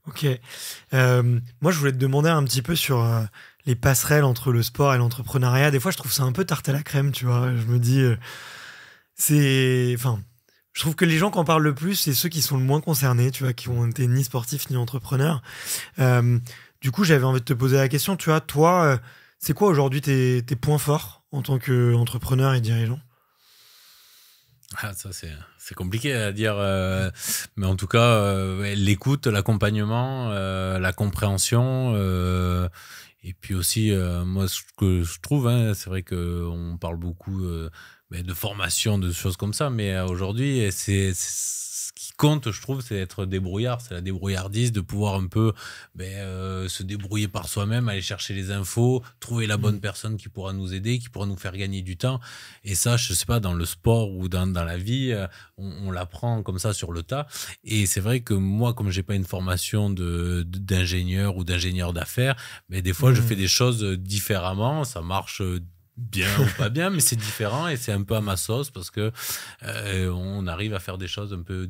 Ok. Moi, je voulais te demander un petit peu sur les passerelles entre le sport et l'entrepreneuriat. Des fois, je trouve ça un peu tarte à la crème, tu vois. Je me dis, je trouve que les gens qui en parlent le plus, c'est ceux qui sont le moins concernés, tu vois, qui ont été ni sportifs ni entrepreneurs. Du coup, j'avais envie de te poser la question, tu vois, toi, c'est quoi aujourd'hui tes points forts en tant qu'entrepreneur et dirigeant? Ah, ça, c'est compliqué à dire, mais en tout cas, l'écoute, l'accompagnement, la compréhension, et puis aussi, moi, ce que je trouve, hein, c'est vrai qu'on parle beaucoup de formation, de choses comme ça, mais aujourd'hui, ce qui compte, je trouve, c'est d'être débrouillard, c'est la débrouillardise, de pouvoir un peu se débrouiller par soi-même, aller chercher les infos, trouver la bonne personne qui pourra nous aider, qui pourra nous faire gagner du temps. Et ça, je sais pas, dans le sport ou dans la vie, on l'apprend comme ça sur le tas. Et c'est vrai que moi, comme j'ai pas une formation d'ingénieur ou d'ingénieur d'affaires, des fois, je fais des choses différemment. Ça marche bien ou pas bien, mais c'est différent et c'est un peu à ma sauce parce que on arrive à faire des choses un peu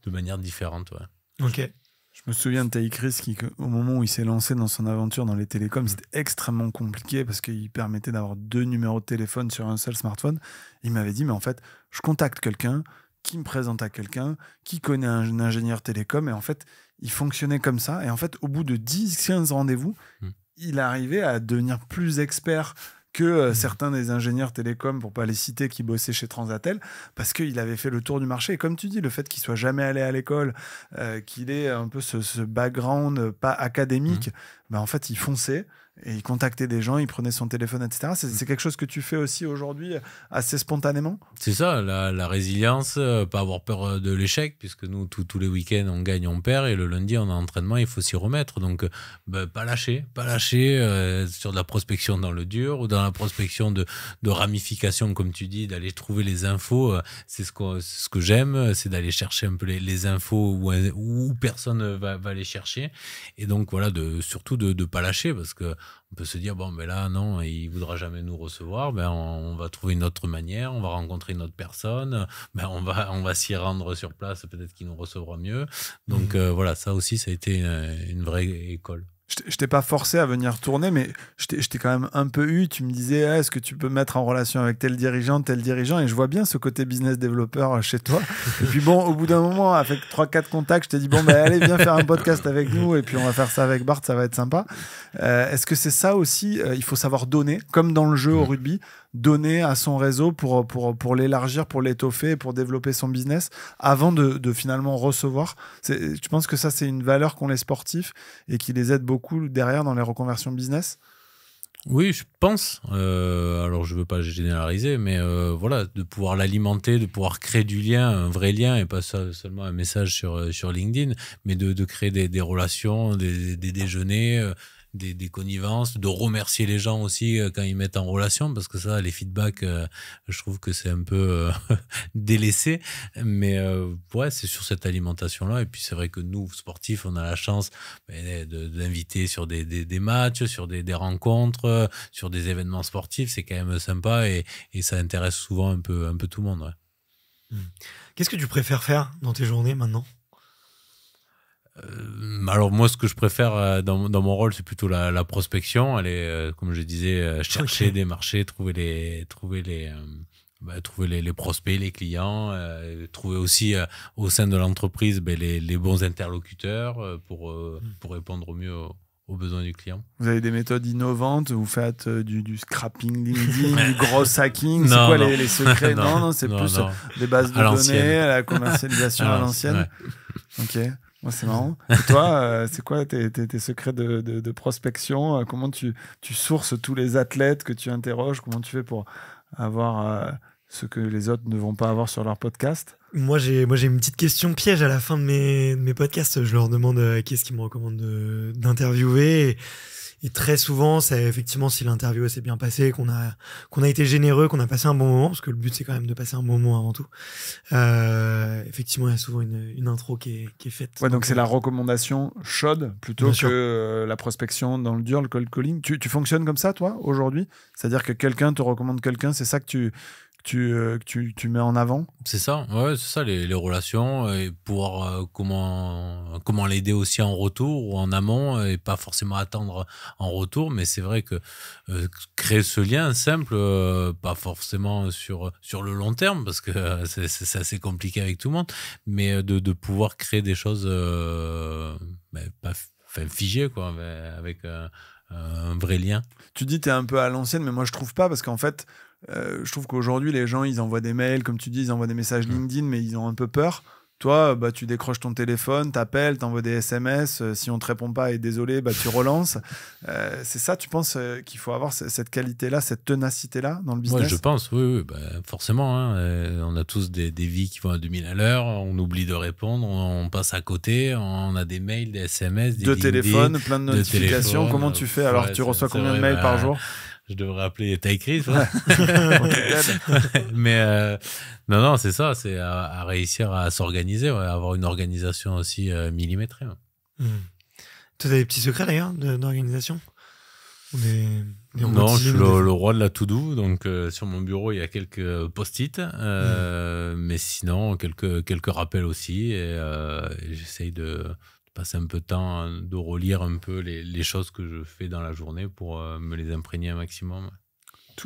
de manière différente. Ouais. Ok. Je me souviens de Taï Chris qui, au moment où il s'est lancé dans son aventure dans les télécoms, c'était extrêmement compliqué parce qu'il permettait d'avoir 2 numéros de téléphone sur un seul smartphone. Il m'avait dit, mais en fait, je contacte quelqu'un qui me présente à quelqu'un qui connaît un ingénieur télécom, et en fait, il fonctionnait comme ça. Et en fait, au bout de 10-15 rendez-vous, il arrivait à devenir plus expert que certains des ingénieurs télécoms, pour pas les citer, qui bossaient chez Transatel, parce qu'il avait fait le tour du marché. Et comme tu dis, le fait qu'il soit jamais allé à l'école, qu'il ait un peu ce background pas académique, en fait, il fonçait et il contactait des gens, il prenait son téléphone, etc. C'est quelque chose que tu fais aussi aujourd'hui assez spontanément? C'est ça, la résilience, pas avoir peur de l'échec, puisque nous, tous les week-ends, on gagne, on perd, et le lundi, on a entraînement, il faut s'y remettre. Donc, pas lâcher sur de la prospection dans le dur ou dans la prospection de ramification, comme tu dis, d'aller trouver les infos. C'est ce que j'aime, c'est d'aller chercher un peu les infos où personne va les chercher. Et donc, voilà, surtout de ne pas lâcher, parce qu'on peut se dire, bon, ben là, non, il ne voudra jamais nous recevoir, ben on va trouver une autre manière, on va rencontrer une autre personne, ben on va s'y rendre sur place, peut-être qu'il nous recevra mieux. Donc voilà, ça aussi, ça a été une vraie école. Je t'ai pas forcé à venir tourner, mais je t'ai quand même un peu eu. Tu me disais, est-ce que tu peux me mettre en relation avec tel dirigeant, et je vois bien ce côté business développeur chez toi. Et puis bon, au bout d'un moment, avec 3-4 contacts, je t'ai dit, bon, ben allez, viens faire un podcast avec nous, et puis on va faire ça avec Bart, ça va être sympa. Est-ce que c'est ça aussi, il faut savoir donner, comme dans le jeu au rugby, donner à son réseau pour l'élargir, pour l'étoffer, pour développer son business, avant de finalement recevoir. Tu penses que ça, c'est une valeur qu'ont les sportifs et qui les aide beaucoup derrière dans les reconversions business? Oui, je pense. Alors, je ne veux pas généraliser, mais voilà, de pouvoir l'alimenter, de pouvoir créer du lien, un vrai lien, et pas seulement un message sur LinkedIn, mais de créer des relations, des déjeuners, des connivences, de remercier les gens aussi quand ils mettent en relation, parce que ça, les feedbacks, je trouve que c'est un peu délaissé, mais ouais, c'est sur cette alimentation-là. Et puis c'est vrai que nous, sportifs, on a la chance d'inviter sur des matchs, sur des rencontres, sur des événements sportifs. C'est quand même sympa, et ça intéresse souvent un peu tout le monde. Ouais. Qu'est-ce que tu préfères faire dans tes journées maintenant ? Alors moi, ce que je préfère dans mon rôle, c'est plutôt la prospection. Aller, comme je disais, chercher des marchés, trouver les prospects, les clients, trouver aussi au sein de l'entreprise les bons interlocuteurs pour répondre au mieux aux besoins du client. Vous avez des méthodes innovantes, vous faites du scrapping LinkedIn, du gros hacking, c'est quoi les secrets? Non, c'est plus des bases de données, la commercialisation à l'ancienne. Ouais. Ok. Moi, c'est marrant. Et toi, c'est quoi tes secrets de prospection? Comment tu sources tous les athlètes que tu interroges? Comment tu fais pour avoir ce que les autres ne vont pas avoir sur leur podcast? Moi, j'ai une petite question piège à la fin de mes podcasts. Je leur demande qui est-ce qu'ils me recommandent d'interviewer. Et très souvent, c'est effectivement si l'interview s'est bien passée, qu'on a été généreux, qu'on a passé un bon moment, parce que le but c'est quand même de passer un bon moment avant tout. Effectivement, il y a souvent une intro qui est faite. Ouais, donc c'est la recommandation chaude plutôt que la prospection dans le dur, le cold calling. Tu fonctionnes comme ça, toi, aujourd'hui? C'est-à-dire que quelqu'un te recommande quelqu'un, c'est ça que tu mets en avant? C'est ça, ouais, c'est ça, les relations, et pouvoir comment l'aider aussi en retour ou en amont, et pas forcément attendre en retour. Mais c'est vrai que créer ce lien simple, pas forcément sur le long terme, parce que c'est assez compliqué avec tout le monde, mais de pouvoir créer des choses pas figées, quoi, avec un vrai lien. Tu dis t'es un peu à l'ancienne, mais moi je trouve pas, parce qu'en fait je trouve qu'aujourd'hui les gens ils envoient des mails, comme tu dis, ils envoient des messages LinkedIn, mais ils ont un peu peur. Toi, tu décroches ton téléphone, t'appelles, t'envoies des SMS, si on te répond pas et désolé, tu relances. C'est ça, tu penses qu'il faut avoir cette qualité-là, cette ténacité-là dans le business? Ouais, je pense, oui, forcément. Hein, on a tous des vies qui vont à 2000 à l'heure, on oublie de répondre, on passe à côté, on a des mails, des SMS, des téléphones, plein de notifications. Comment tu fais? Alors, tu reçois combien de mails par jour? Je devrais appeler, t'as écrit ça? Mais non, c'est ça, c'est à réussir à s'organiser, à avoir une organisation aussi millimétrée. Ouais. Tu as des petits secrets d'ailleurs d'organisation? Non, je suis le roi de la to-do, donc sur mon bureau il y a quelques post-it, mais sinon quelques rappels aussi, et j'essaye de passer un peu de temps, de relire un peu les choses que je fais dans la journée pour me les imprégner un maximum.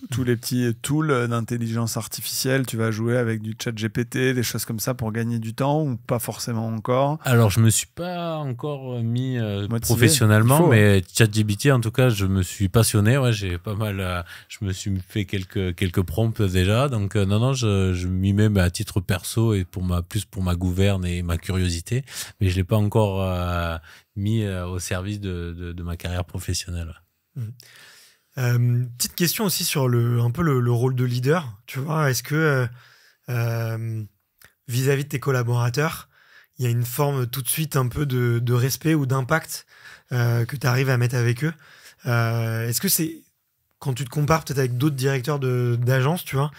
Tous les petits tools d'intelligence artificielle, tu vas jouer avec du chat GPT, des choses comme ça pour gagner du temps, ou pas forcément encore? Alors, je me suis pas encore mis professionnellement, mais ChatGPT, en tout cas, je me suis passionné. Ouais, j'ai pas mal. Je me suis fait quelques prompts déjà. Donc, non, je m'y mets à titre perso et plus pour ma gouverne et ma curiosité. Mais je l'ai pas encore mis au service de ma carrière professionnelle. Petite question aussi sur un peu le rôle de leader. Tu vois, est-ce que vis-à-vis de tes collaborateurs, il y a une forme tout de suite un peu de respect ou d'impact que tu arrives à mettre avec eux? Est-ce que c'est, quand tu te compares peut-être avec d'autres directeurs d'agence, tu vois,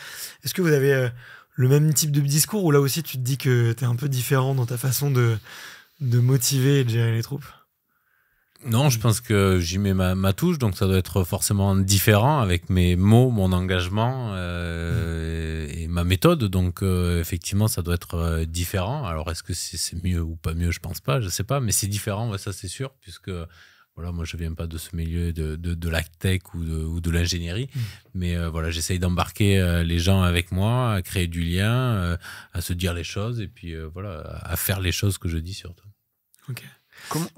est-ce que vous avez le même type de discours, ou là aussi tu te dis que tu es un peu différent dans ta façon de motiver et de gérer les troupes? Non, je pense que j'y mets ma touche, donc ça doit être forcément différent avec mes mots, mon engagement et ma méthode. Donc effectivement, ça doit être différent. Alors est-ce que c'est mieux ou pas mieux? Je pense pas, je sais pas, mais c'est différent, ouais, ça c'est sûr, puisque voilà, moi je viens pas de ce milieu de la tech ou de l'ingénierie, mais voilà, j'essaye d'embarquer les gens avec moi, à créer du lien, à se dire les choses et puis voilà, à faire les choses que je dis surtout. Ok.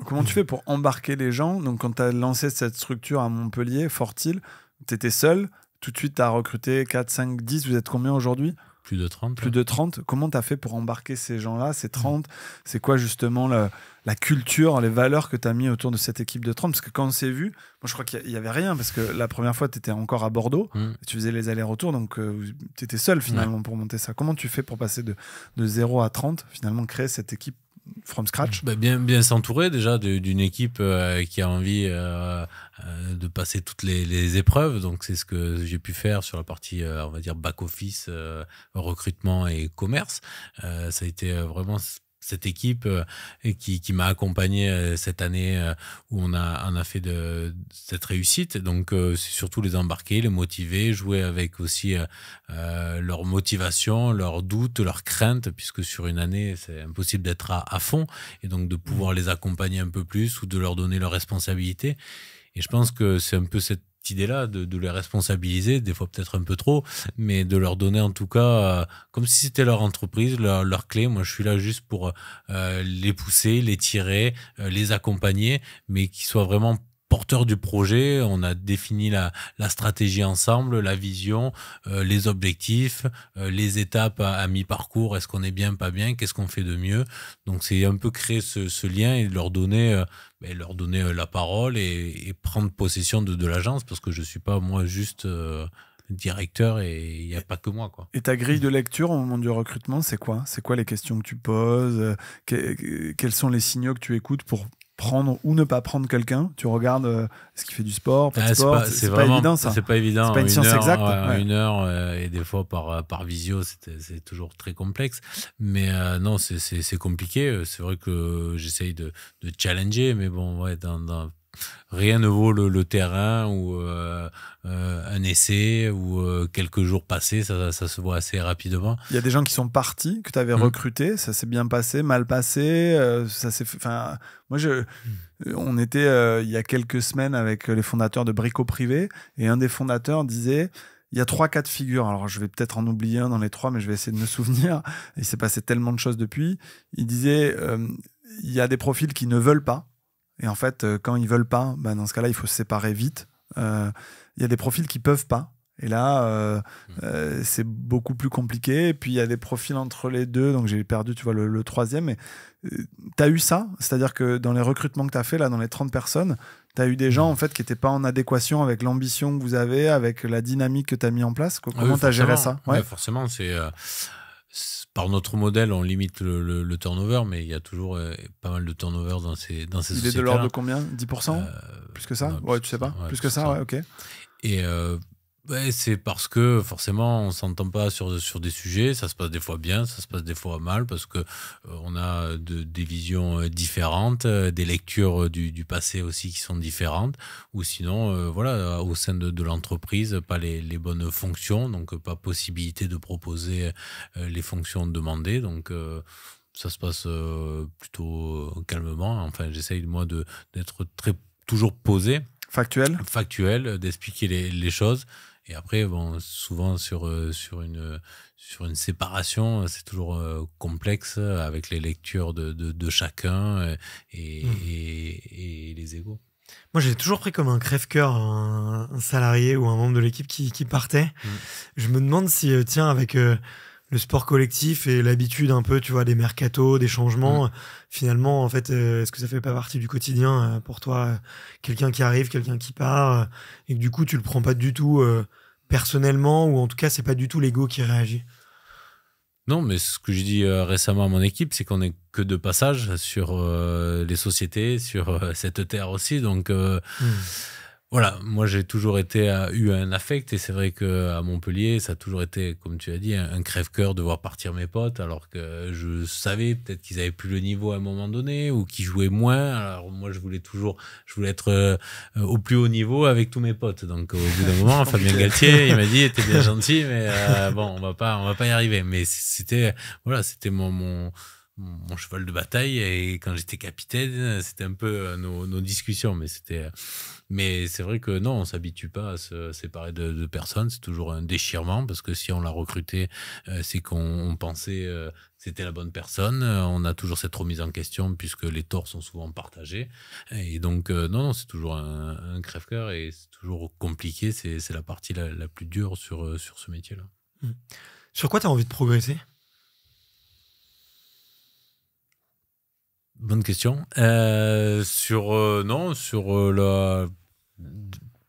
Comment tu fais pour embarquer les gens? Donc, quand tu as lancé cette structure à Montpellier, Fortil, tu étais seul. Tout de suite, tu as recruté 4, 5, 10. Vous êtes combien aujourd'hui? Plus de 30. Plus de 30. Comment tu as fait pour embarquer ces gens-là, ces 30? C'est quoi justement la culture, les valeurs que tu as mis autour de cette équipe de 30? Parce que quand on s'est vu, moi je crois qu'il n'y avait rien, parce que la première fois, tu étais encore à Bordeaux, et tu faisais les allers-retours, donc tu étais seul finalement pour monter ça. Comment tu fais pour passer de 0 à 30, finalement créer cette équipe from scratch? Bien s'entourer déjà d'une équipe qui a envie de passer toutes les épreuves. Donc c'est ce que j'ai pu faire sur la partie, on va dire, back-office, recrutement et commerce. Ça a été vraiment cette équipe qui m'a accompagné cette année où on a fait cette réussite. Donc, c'est surtout les embarquer, les motiver, jouer avec aussi leur motivation, leurs doutes, leurs craintes, puisque sur une année, c'est impossible d'être à fond. Et donc, de pouvoir les accompagner un peu plus ou de leur donner leurs responsabilités. Et je pense que c'est un peu cette idée-là de les responsabiliser, des fois peut-être un peu trop, mais de leur donner en tout cas, comme si c'était leur entreprise, leur clé. Moi, je suis là juste pour les pousser, les tirer, les accompagner, mais qu'ils soient vraiment porteurs du projet. On a défini la stratégie ensemble, la vision, les objectifs, les étapes à mi-parcours. Est-ce qu'on est bien, pas bien? Qu'est-ce qu'on fait de mieux? Donc, c'est un peu créer ce lien et leur donner la parole et prendre possession de l'agence, parce que je ne suis pas, moi, juste directeur et il n'y a pas que moi, quoi. Et ta grille de lecture au moment du recrutement, c'est quoi? C'est quoi les questions que tu poses? Quels sont les signaux que tu écoutes pour prendre ou ne pas prendre quelqu'un? Tu regardes ce qu'il fait du sport, pas de sport? C'est pas évident, ça. C'est pas évident. C'est pas une science exacte. Une heure et des fois par visio, c'est toujours très complexe. Mais non, c'est compliqué. C'est vrai que j'essaye de challenger, mais bon, ouais, rien ne vaut le terrain ou un essai ou quelques jours passés, ça se voit assez rapidement. Il y a des gens qui sont partis, que tu avais recrutés, ça s'est bien passé, mal passé, ça s'est fait... Enfin, moi, on était il y a quelques semaines avec les fondateurs de Brico Privé, et un des fondateurs disait... Il y a 3 cas de figure. Alors, je vais peut-être en oublier un dans les 3, mais je vais essayer de me souvenir. Il s'est passé tellement de choses depuis. Il disait, il y a des profils qui ne veulent pas. Et en fait, quand ils veulent pas, dans ce cas-là, il faut se séparer vite. Il y a des profils qui peuvent pas. Et là, c'est beaucoup plus compliqué. Et puis, il y a des profils entre les deux. Donc, j'ai perdu, tu vois, le troisième. Mais tu as eu ça? C'est-à-dire que dans les recrutements que tu as fait, là, dans les 30 personnes, tu as eu des gens, en fait, qui n'étaient pas en adéquation avec l'ambition que vous avez, avec la dynamique que tu as mis en place. Comment tu as géré ça? Ouais, forcément, c'est... par notre modèle, on limite le turnover, mais il y a toujours pas mal de turnover dans ces sociétés. Il est de l'ordre de combien? 10%? Plus que ça? Non, ouais, tu sais pas? Ouais, plus que ça, ouais, ok. Et c'est parce que forcément, on ne s'entend pas sur des sujets. Ça se passe des fois bien, ça se passe des fois mal, parce que on a des visions différentes, des lectures du passé aussi qui sont différentes, ou sinon, voilà, au sein de l'entreprise, pas les bonnes fonctions, donc pas possibilité de proposer les fonctions demandées. Donc, ça se passe plutôt calmement. Enfin, j'essaye, moi, d'être toujours posé. Factuel, d'expliquer les choses. Et après, bon, souvent sur une séparation, c'est toujours complexe avec les lectures de chacun et les égos. Moi, j'ai toujours pris comme un crève-cœur un salarié ou un membre de l'équipe qui partait. Je me demande si, tiens, avec le sport collectif et l'habitude un peu, tu vois, des mercatos, des changements, finalement, en fait, est-ce que ça fait pas partie du quotidien pour toi, quelqu'un qui arrive, quelqu'un qui part, et que du coup, tu le prends pas du tout personnellement, ou en tout cas, c'est pas du tout l'ego qui réagit? Non, mais ce que j'ai dit récemment à mon équipe, c'est qu'on n'est que de passage sur les sociétés, sur cette terre aussi. Donc, Voilà, moi j'ai toujours eu un affect et c'est vrai qu'à Montpellier, ça a toujours été, comme tu as dit, un crève-cœur de voir partir mes potes alors que je savais peut-être qu'ils avaient plus le niveau à un moment donné ou qu'ils jouaient moins. Alors moi je voulais être au plus haut niveau avec tous mes potes. Donc au bout d'un moment, Fabien Galtier, il m'a dit, t'es bien gentil, mais bon, on va pas y arriver. Mais c'était mon cheval de bataille et quand j'étais capitaine, c'était un peu nos discussions, mais c'est vrai que non, on s'habitue pas à se séparer de personnes, c'est toujours un déchirement parce que si on l'a recruté, c'est qu'on pensait que c'était la bonne personne, on a toujours cette remise en question puisque les torts sont souvent partagés et donc non, c'est toujours un crève-cœur et c'est toujours compliqué, c'est la partie la plus dure sur ce métier-là. Sur quoi tu as envie de progresser ? Bonne question. Sur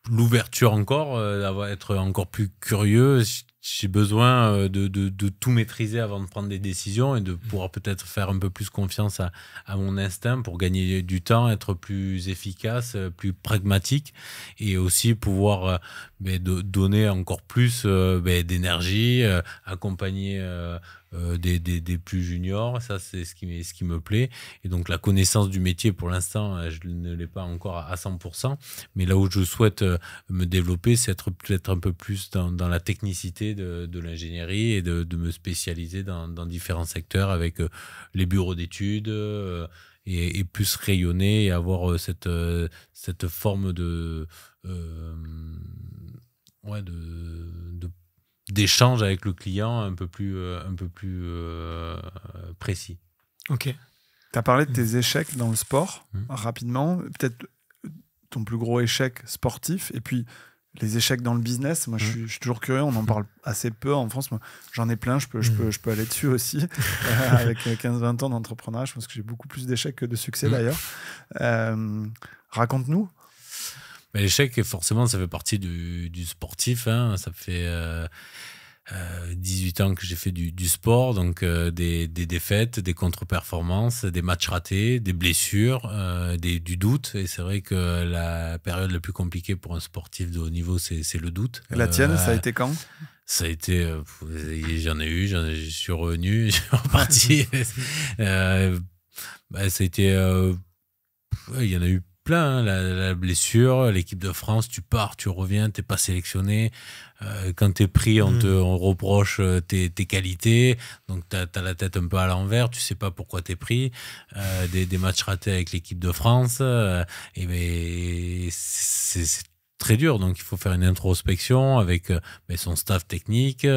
l'ouverture encore, être encore plus curieux. J'ai besoin de tout maîtriser avant de prendre des décisions et de pouvoir peut-être faire un peu plus confiance à mon instinct pour gagner du temps, être plus efficace, plus pragmatique et aussi pouvoir donner encore plus d'énergie, accompagner des plus juniors. Ça, c'est ce qui me plaît. Et donc, la connaissance du métier, pour l'instant, je ne l'ai pas encore à 100%. Mais là où je souhaite me développer, c'est être peut-être un peu plus dans la technicité de l'ingénierie et de me spécialiser dans différents secteurs avec les bureaux d'études et plus rayonner et avoir cette forme d'échange avec le client un peu plus précis. Ok. Tu as parlé de tes échecs dans le sport, rapidement. Peut-être ton plus gros échec sportif et puis les échecs dans le business. Moi, je suis toujours curieux. On en parle assez peu en France. Moi, j'en ai plein. Je peux aller dessus aussi. Avec 15-20 ans d'entrepreneuriat, je pense que j'ai beaucoup plus d'échecs que de succès d'ailleurs. Raconte-nous. L'échec, forcément, ça fait partie du sportif. Hein. Ça fait 18 ans que j'ai fait du sport, donc des défaites, des contre-performances, des matchs ratés, des blessures, du doute. Et c'est vrai que la période la plus compliquée pour un sportif de haut niveau, c'est le doute. Et la tienne, ça a été quand ? Ça a été... je suis revenu, je suis reparti. Ça a été... il y en a eu plein, hein, la blessure, l'équipe de France, tu pars, tu reviens, t'es pas sélectionné. Quand t'es pris, on reproche tes qualités. Donc t'as la tête un peu à l'envers, tu sais pas pourquoi t'es pris. Des matchs ratés avec l'équipe de France. C'est très dur, donc il faut faire une introspection avec son staff technique,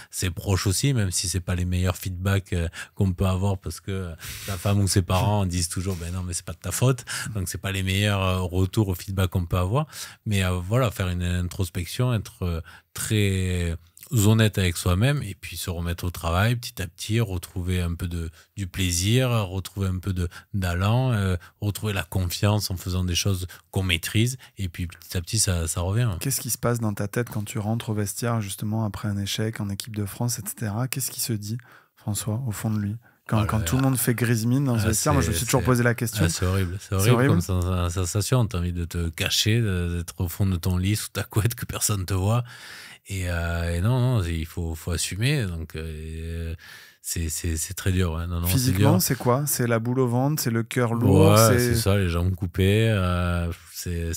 ses proches aussi, même si c'est pas les meilleurs feedbacks qu'on peut avoir parce que sa femme ou ses parents disent toujours non mais c'est pas de ta faute, donc c'est pas les meilleurs retours au feedback qu'on peut avoir, mais voilà, faire une introspection, être très honnête avec soi-même et puis se remettre au travail petit à petit, retrouver un peu du plaisir, retrouver un peu d'allant, retrouver la confiance en faisant des choses qu'on maîtrise et puis petit à petit ça revient. Qu'est-ce qui se passe dans ta tête quand tu rentres au vestiaire justement après un échec en équipe de France, etc. Qu'est-ce qui se dit, François, au fond de lui quand tout le monde fait grise mine dans ce vestiaire? Moi je me suis toujours posé la question. C'est horrible comme sensation, t'as envie de te cacher, d'être au fond de ton lit sous ta couette que personne te voit. Et non, il faut assumer. Donc, c'est très dur. Ouais. Non, physiquement, c'est quoi? C'est la boule au ventre, c'est le cœur lourd. Ouais, c'est ça, les jambes coupées. C'est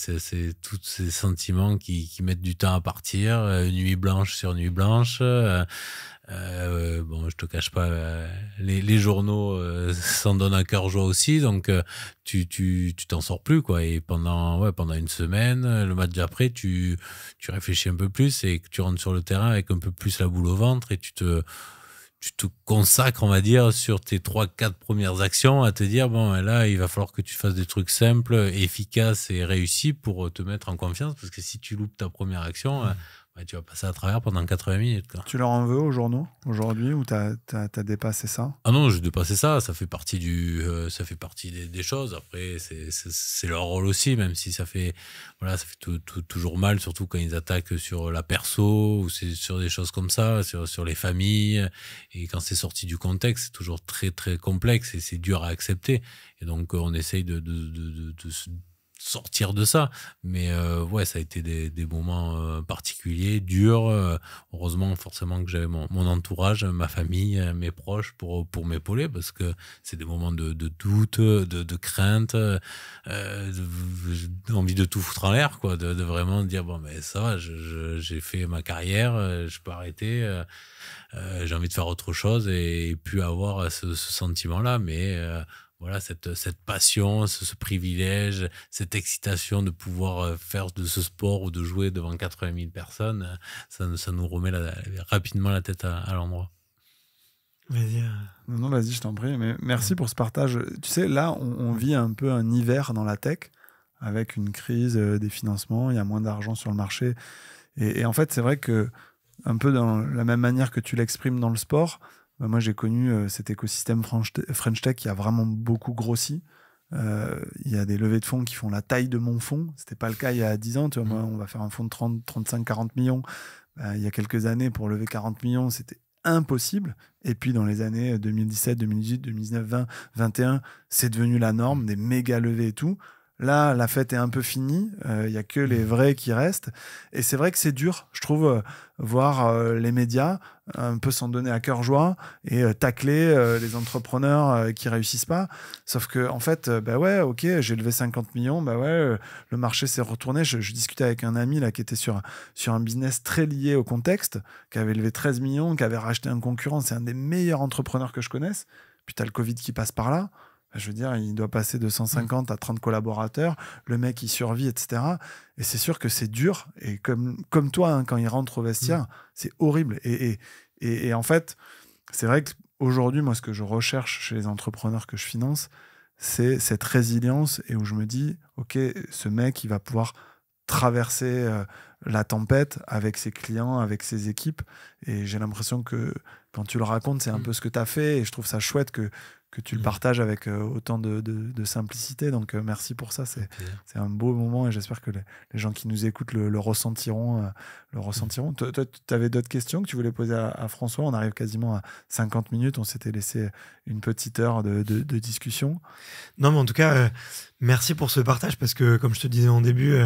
tous ces sentiments qui mettent du temps à partir. Nuit blanche sur nuit blanche. Je te cache pas, les journaux s'en donnent à cœur joie aussi, donc tu t'en sors plus quoi. Et pendant une semaine, le match d'après, tu réfléchis un peu plus et que tu rentres sur le terrain avec un peu plus la boule au ventre et tu te consacres, on va dire, sur tes 3-4 premières actions à te dire là il va falloir que tu fasses des trucs simples, efficaces et réussis pour te mettre en confiance, parce que si tu loupes ta première action, tu vas passer à travers pendant 80 minutes. Quoi. Tu leur en veux aux journaux aujourd'hui ou t'as dépassé ça? Ah non, j'ai dépassé ça. Ça fait partie des choses. Après, c'est leur rôle aussi, même si ça fait toujours mal, surtout quand ils attaquent sur la perso ou c'est sur des choses comme ça, sur les familles. Et quand c'est sorti du contexte, c'est toujours très, très complexe et c'est dur à accepter. Et donc, on essaye de sortir de ça. Mais ouais, ça a été des moments particuliers, durs. Heureusement, forcément que j'avais mon entourage, ma famille, mes proches pour m'épauler, parce que c'est des moments de doute, de crainte, envie de tout foutre en l'air, quoi, de vraiment dire, bon, mais ça va, j'ai fait ma carrière, je peux arrêter, j'ai envie de faire autre chose et puis avoir ce sentiment-là. Mais voilà, cette passion, ce privilège, cette excitation de pouvoir faire de ce sport ou de jouer devant 80 000 personnes, ça nous remet rapidement la tête à l'endroit. Vas-y. Non, vas-y, je t'en prie. Mais merci pour ce partage. Tu sais, là, on vit un peu un hiver dans la tech, avec une crise des financements, il y a moins d'argent sur le marché. Et en fait, c'est vrai que, un peu dans la même manière que tu l'exprimes dans le sport, moi, j'ai connu cet écosystème French Tech qui a vraiment beaucoup grossi. Il y a des levées de fonds qui font la taille de mon fonds. Ce n'était pas le cas il y a 10 ans. Tu vois, moi, on va faire un fonds de 30, 35, 40 millions. Il y a quelques années, pour lever 40 millions, c'était impossible. Et puis, dans les années 2017, 2018, 2019, 20, 21, c'est devenu la norme, des méga levées et tout. Là, la fête est un peu finie. Il n'y a que les vrais qui restent. Et c'est vrai que c'est dur, je trouve, voir les médias un peu s'en donner à cœur joie et tacler les entrepreneurs qui réussissent pas. Sauf que, en fait, bah ouais, ok, j'ai levé 50 millions, bah ouais, le marché s'est retourné. Je discutais avec un ami là, qui était sur un business très lié au contexte, qui avait levé 13 millions, qui avait racheté un concurrent. C'est un des meilleurs entrepreneurs que je connaisse. Puis t'as le Covid qui passe par là. Je veux dire, il doit passer de 150 à 30 collaborateurs. Le mec, il survit, etc. Et c'est sûr que c'est dur. Et comme toi, hein, quand il rentre au vestiaire, c'est horrible. Et en fait, c'est vrai qu'aujourd'hui, moi, ce que je recherche chez les entrepreneurs que je finance, c'est cette résilience et où je me dis, OK, ce mec, il va pouvoir traverser la tempête avec ses clients, avec ses équipes. Et j'ai l'impression que quand tu le racontes, c'est un peu ce que tu as fait. Et je trouve ça chouette que tu le partages avec autant de simplicité. Donc, merci pour ça. C'est un beau moment et j'espère que les gens qui nous écoutent le ressentiront. Toi, tu avais d'autres questions que tu voulais poser à François? On arrive quasiment à 50 minutes. On s'était laissé une petite heure de discussion. Non, mais en tout cas, merci pour ce partage parce que, comme je te disais en début,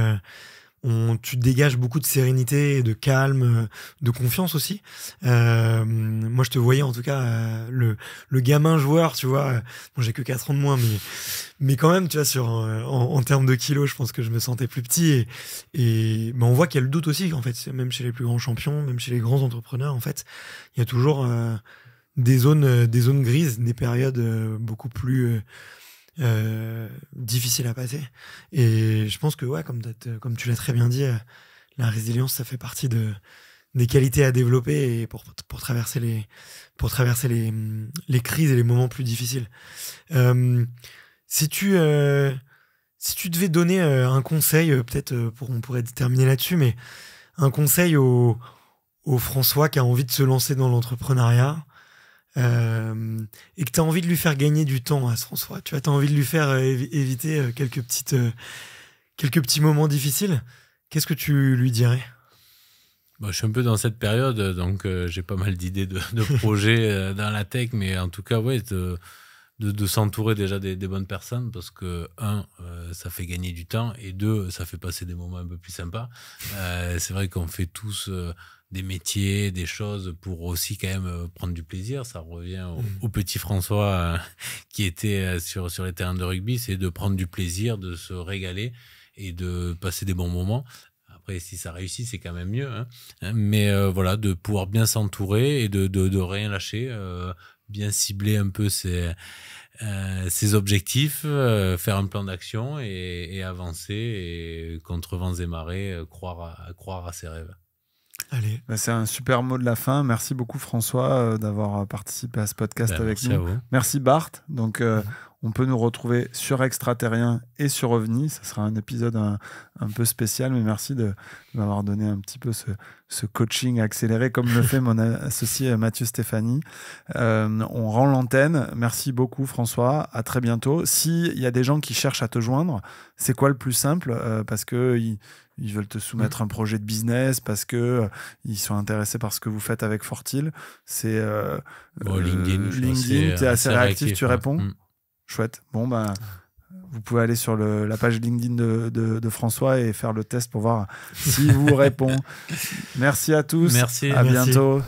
tu dégages beaucoup de sérénité, de calme, de confiance aussi. Moi, je te voyais en tout cas le gamin joueur, tu vois. Bon, j'ai que 4 ans de moins, mais quand même, tu vois, en termes de kilos, je pense que je me sentais plus petit. Mais on voit qu'il y a le doute aussi, en fait, même chez les plus grands champions, même chez les grands entrepreneurs, en fait, il y a toujours des zones grises, des périodes beaucoup plus difficile à passer. Et je pense que, ouais, comme tu l'as très bien dit, la résilience, ça fait partie des qualités à développer et pour traverser les crises et les moments plus difficiles. Si tu devais donner un conseil, peut-être on pourrait terminer là-dessus, mais un conseil au François qui a envie de se lancer dans l'entrepreneuriat, et que tu as envie de lui faire gagner du temps à ce François, tu as envie de lui faire éviter quelques petits moments difficiles, qu'est-ce que tu lui dirais? Je suis un peu dans cette période, donc j'ai pas mal d'idées de projets dans la tech, mais en tout cas, ouais, de s'entourer déjà des bonnes personnes, parce que, ça fait gagner du temps, et 2, ça fait passer des moments un peu plus sympas. C'est vrai qu'on fait tous des métiers, des choses pour aussi quand même prendre du plaisir. Ça revient au petit François qui était sur les terrains de rugby, c'est de prendre du plaisir, de se régaler et de passer des bons moments. Après, si ça réussit, c'est quand même mieux, hein. Mais voilà, de pouvoir bien s'entourer et de rien lâcher, bien cibler un peu ses objectifs, faire un plan d'action et avancer, et contre vents et marées, croire à ses rêves. Allez. C'est un super mot de la fin. Merci beaucoup François d'avoir participé à ce podcast avec nous. Merci Bart. Donc on peut nous retrouver sur Extraterrien et sur OVNI. Ça sera un épisode un peu spécial, mais merci de m'avoir donné un petit peu ce coaching accéléré comme le fait mon associé Mathieu Stéphanie. On rend l'antenne. Merci beaucoup François. À très bientôt. S'il y a des gens qui cherchent à te joindre, c'est quoi le plus simple? Parce que ils veulent te soumettre un projet de business, parce que ils sont intéressés par ce que vous faites avec Fortil. C'est LinkedIn, tu es assez réactif, tu réponds. Chouette. Bon, vous pouvez aller sur la page LinkedIn de François et faire le test pour voir s'il vous répond. Merci à tous. Merci. À bientôt.